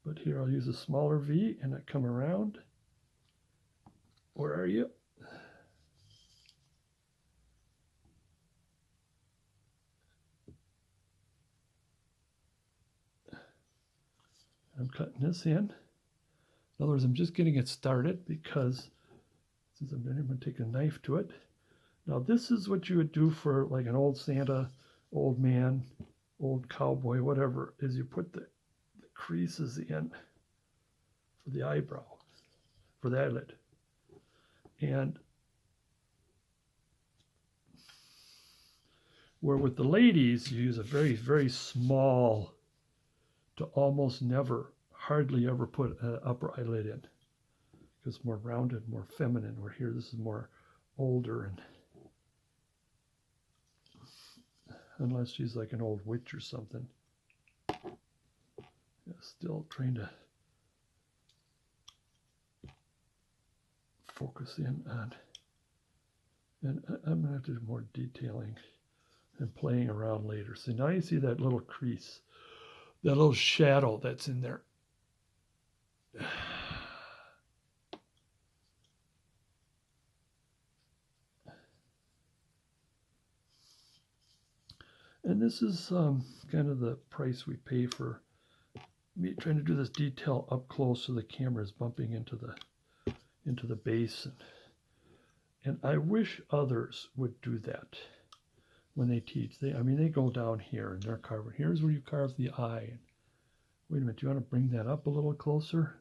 But here I'll use a smaller V and I come around. Where are you? I'm cutting this in. In other words, I'm just getting it started because since I'm going to take a knife to it. Now this is what you would do for like an old Santa, old man, old cowboy, whatever, is you put the creases in for the eyebrow, for the eyelid. And where with the ladies, you use a very, very small to almost never, hardly ever put an upper eyelid in. Because it's more rounded, more feminine. Where here, this is more older and unless she's like an old witch or something. Yeah, still trying to focus in on, and I'm going to have to do more detailing and playing around later. So now you see that little crease, that little shadow that's in there. And this is kind of the price we pay for me trying to do this detail up close so the camera is bumping into the base. And I wish others would do that when they teach. They go down here and they're carving. Here's where you carve the eye. And wait a minute, do you want to bring that up a little closer?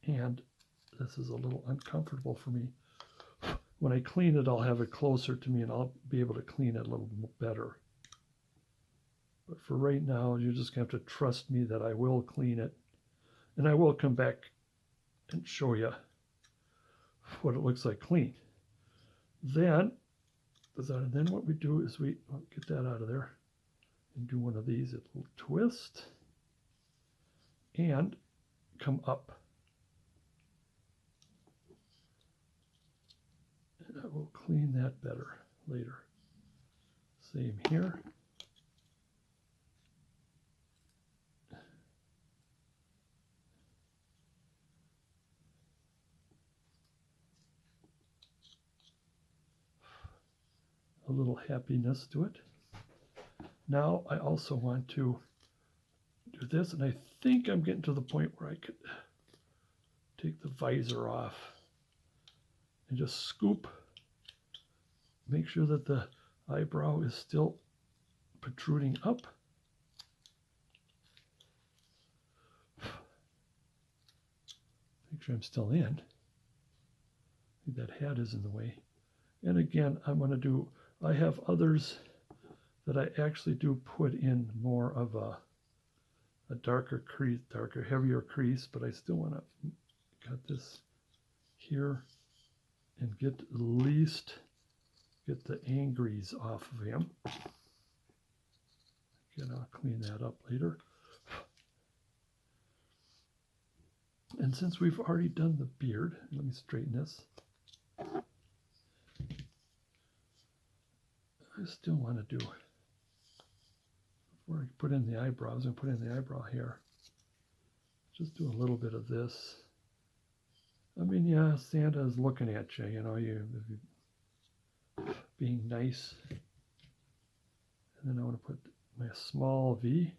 And this is a little uncomfortable for me. When I clean it, I'll have it closer to me and I'll be able to clean it a little better. But for right now, you're just going to have to trust me that I will clean it. And I will come back and show you what it looks like clean. Then what we do is we get that out of there and do one of these, a little twist and come up. And I will clean that better later. Same here. A little happiness to it. Now I also want to do this, and I think I'm getting to the point where I could take the visor off and just scoop, make sure that the eyebrow is still protruding up. Make sure I'm still in. I think that hat is in the way. And again, I have others that I actually do put in more of a darker crease, heavier crease, but I still want to cut this here and get the angries off of him. Again, I'll clean that up later. And since we've already done the beard, let me straighten this. I still want to do, before I put in the eyebrows and put in the eyebrow hair, just do a little bit of this. I mean, yeah, Santa's looking at you, you know, you being nice. And then I want to put my small V.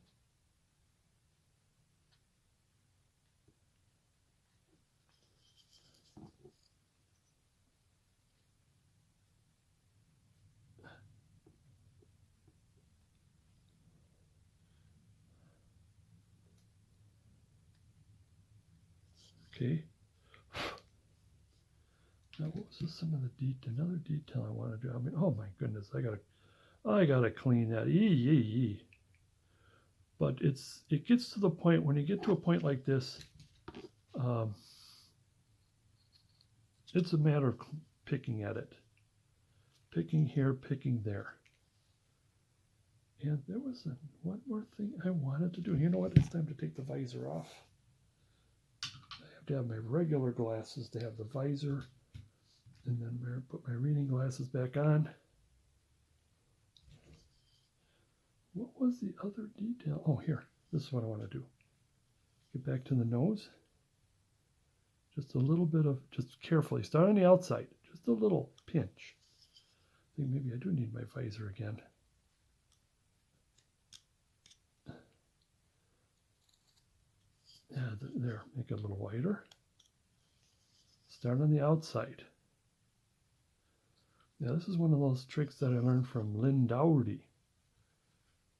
Okay. Now, what was this, some of the detail? Another detail I want to do. I mean, oh my goodness, I gotta clean that. But it gets to the point, when you get to a point like this, it's a matter of picking at it, picking here, picking there. And there was one more thing I wanted to do. You know what? It's time to take the visor off. I have to have my regular glasses to have the visor, and then put my reading glasses back on. What was the other detail? Oh, here. This is what I want to do. Get back to the nose. Just a little bit of, just carefully. Start on the outside. Just a little pinch. I think maybe I do need my visor again. Yeah, there. Make it a little wider. Start on the outside. Now, this is one of those tricks that I learned from Lynn Dowdy.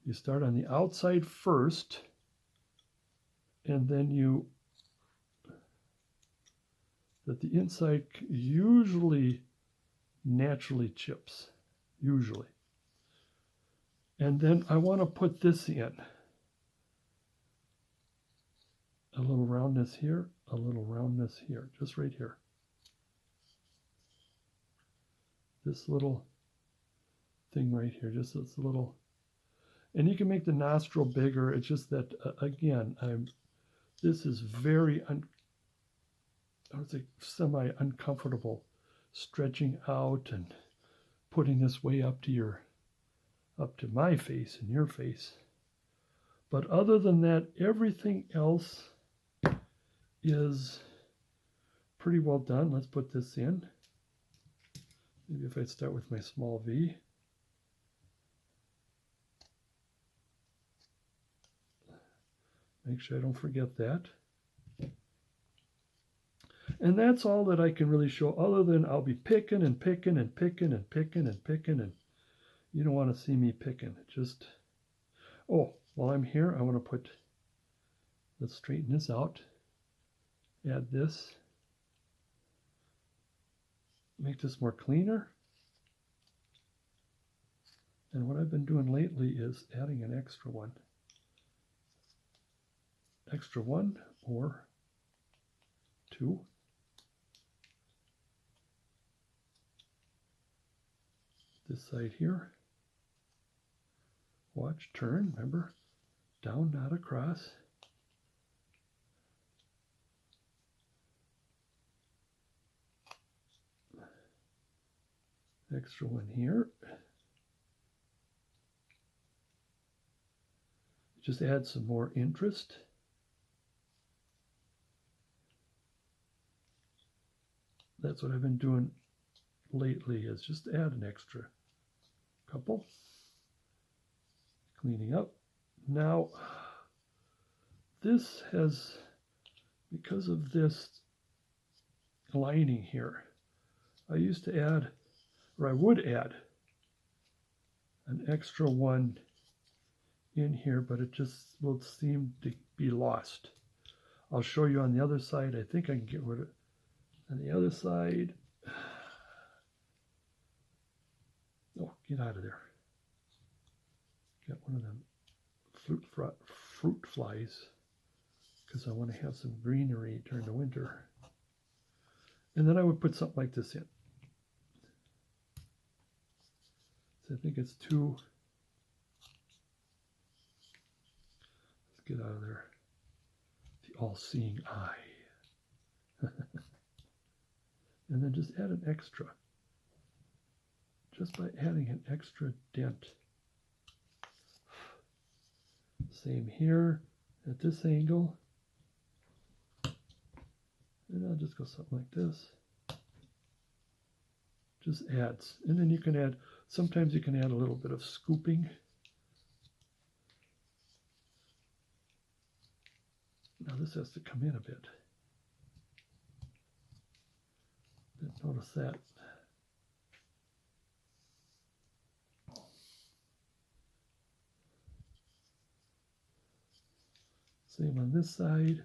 You start on the outside first, and then that the inside usually naturally chips, usually. And then I want to put this in. A little roundness here, a little roundness here, just right here. This little thing right here, just this little. And you can make the nostril bigger. It's just that, again, this is very, I would say, semi-uncomfortable, stretching out and putting this way up to my face and your face. But other than that, everything else is pretty well done. Let's put this in. Maybe if I start with my small V. Make sure I don't forget that. And that's all that I can really show, other than I'll be picking and picking and picking and picking and picking, and you don't want to see me picking. Just, oh, while I'm here, I want to put, let's straighten this out. Add this. Make this more cleaner. And what I've been doing lately is adding an extra one. Extra one or two. This side here. Watch, turn, remember, down, not across. Extra one here. Just add some more interest. That's what I've been doing lately, is just add an extra couple. Cleaning up. Now, this has, because of this lining here, I used to add, or I would add, an extra one in here, but it just will seem to be lost. I'll show you on the other side. I think I can get rid of it. On the other side, oh, get out of there. Got one of them fruit flies, because I want to have some greenery during the winter. And then I would put something like this in. So I think it's two get out of there. The all-seeing eye. And then just add an extra. Just by adding an extra dent. Same here at this angle. And I'll just go something like this. Just adds. And then you can add, sometimes you can add a little bit of scooping. Now this has to come in a bit. Didn't notice that. Same on this side.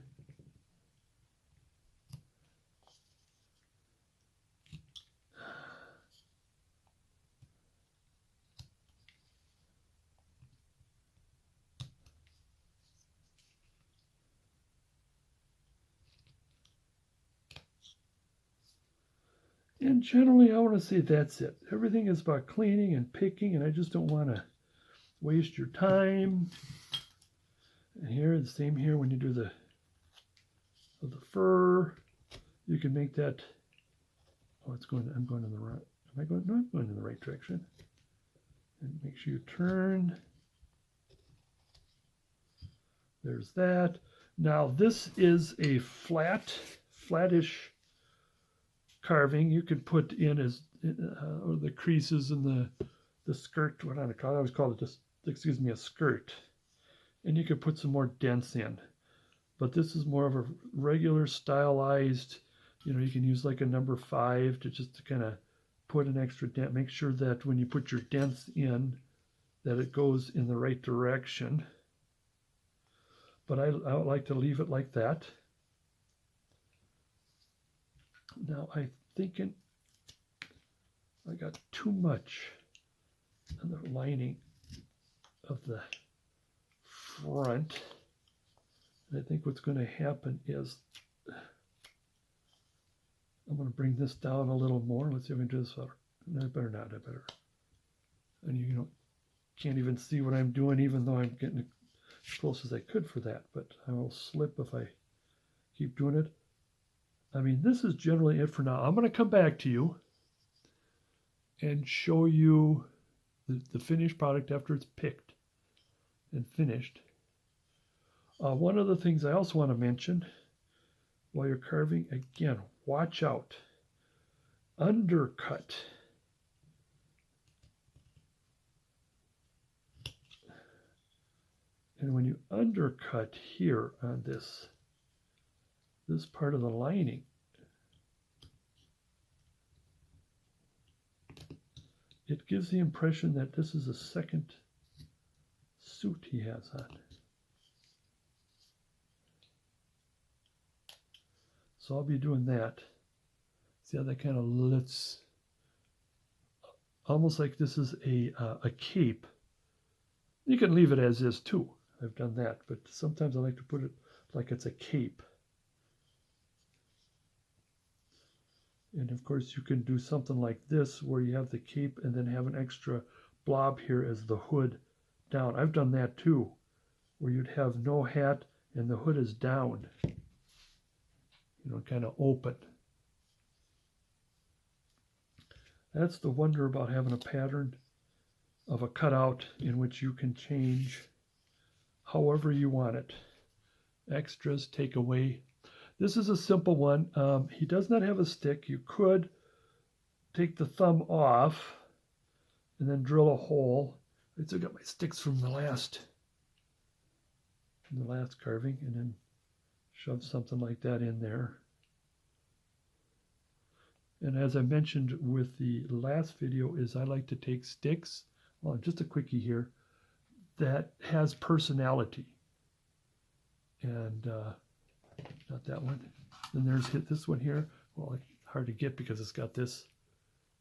And generally, I want to say that's it. Everything is about cleaning and picking, and I just don't want to waste your time. And here, the same here when you do the fur, you can make that. Oh, it's going. I'm going in the right. Am I going? No, I'm going in the right direction. And make sure you turn. There's that. Now this is a flattish carving. You could put in as or the creases in the skirt. What do I call it? I always call it just, excuse me, a skirt. And you could put some more dents in. But this is more of a regular stylized. You know, you can use like a number 5 to just to kind of put an extra dent. Make sure that when you put your dents in, that it goes in the right direction. But I would like to leave it like that. Now I'm thinking I got too much on the lining of the front. And I think what's going to happen is I'm going to bring this down a little more. Let's see if I can do this better. No, I better not. I better. And you know, can't even see what I'm doing, even though I'm getting as close as I could for that. But I will slip if I keep doing it. I mean, this is generally it for now. I'm going to come back to you and show you the finished product after it's picked and finished. One of the things I also want to mention while you're carving, again, watch out. Undercut. And when you undercut here on this part of the lining, it gives the impression that this is a second suit he has on. So I'll be doing that. See how that kind of lifts, almost like this is a cape. You can leave it as is too. I've done that, but sometimes I like to put it like it's a cape. And of course you can do something like this where you have the cape and then have an extra blob here as the hood down. I've done that too, where you'd have no hat and the hood is down. You know, kind of open. That's the wonder about having a pattern of a cutout in which you can change however you want it. Extras, take away. This is a simple one. He does not have a stick. You could take the thumb off and then drill a hole. I still got my sticks from the last carving, and then shove something like that in there. And as I mentioned with the last video, is I like to take sticks, well, just a quickie here, that has personality. And not that one. Then there's this one here. Well, hard to get because it's got this.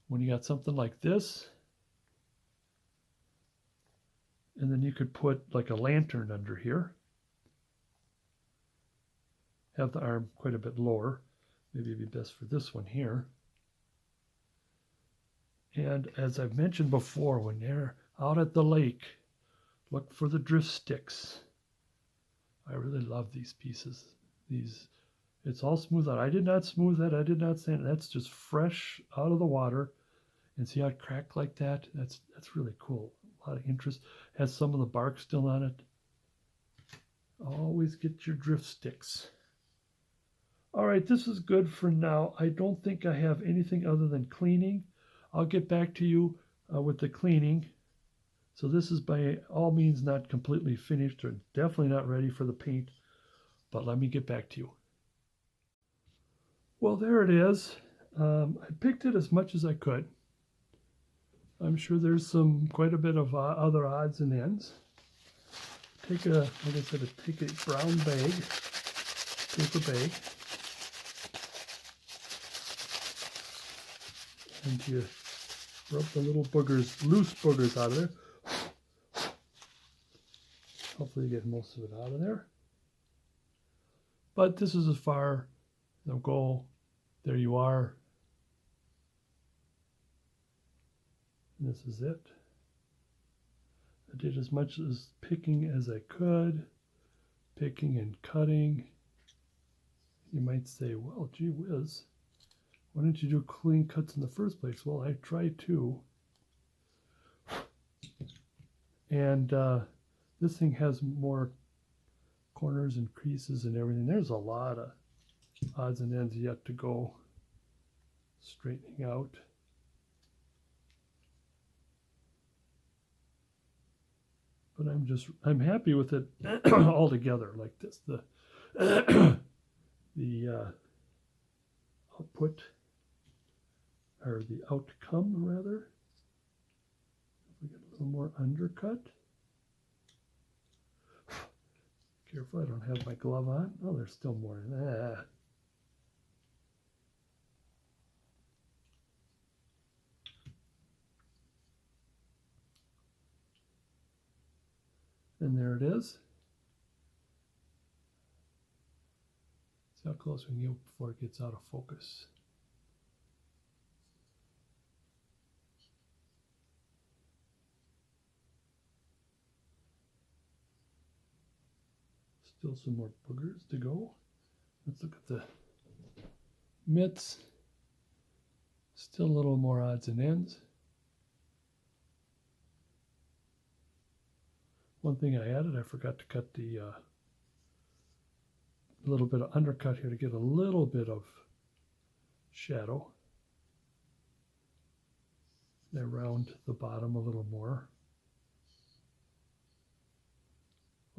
When you got something like this, and then you could put like a lantern under here. Have the arm quite a bit lower. Maybe it'd be best for this one here. And as I've mentioned before, when you're out at the lake, look for the drift sticks. I really love these pieces. It's all smoothed out. I did not smooth that. I did not sand it. That's just fresh out of the water. And see how it cracked like that? That's really cool. A lot of interest. Has some of the bark still on it. Always get your drift sticks. All right, this is good for now. I don't think I have anything other than cleaning. I'll get back to you with the cleaning. So this is by all means not completely finished, or definitely not ready for the paint, but let me get back to you. Well, there it is. I picked it as much as I could. I'm sure there's quite a bit of other odds and ends. Like I said, take a brown bag, paper bag, and you rub the little boogers, loose boogers out of there. Hopefully you get most of it out of there. But this is as far as they'll go. There you are. And this is it. I did as much as picking as I could. Picking and cutting. You might say, well, gee whiz, why didn't you do clean cuts in the first place? Well, I tried to. And this thing has more corners and creases and everything. There's a lot of odds and ends yet to go straightening out. But I'm happy with it all together like this. The output, or the outcome rather. If we get a little more undercut. Careful, I don't have my glove on. Oh, there's still more in that. And there it is. See how close we can get before it gets out of focus. Still some more boogers to go. Let's look at the mitts. Still a little more odds and ends. One thing I added, I forgot to cut the little bit of undercut here to get a little bit of shadow. And around the bottom a little more.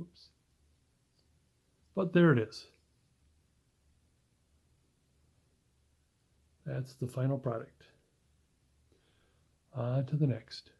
Oops. But there it is. That's the final product. On to the next.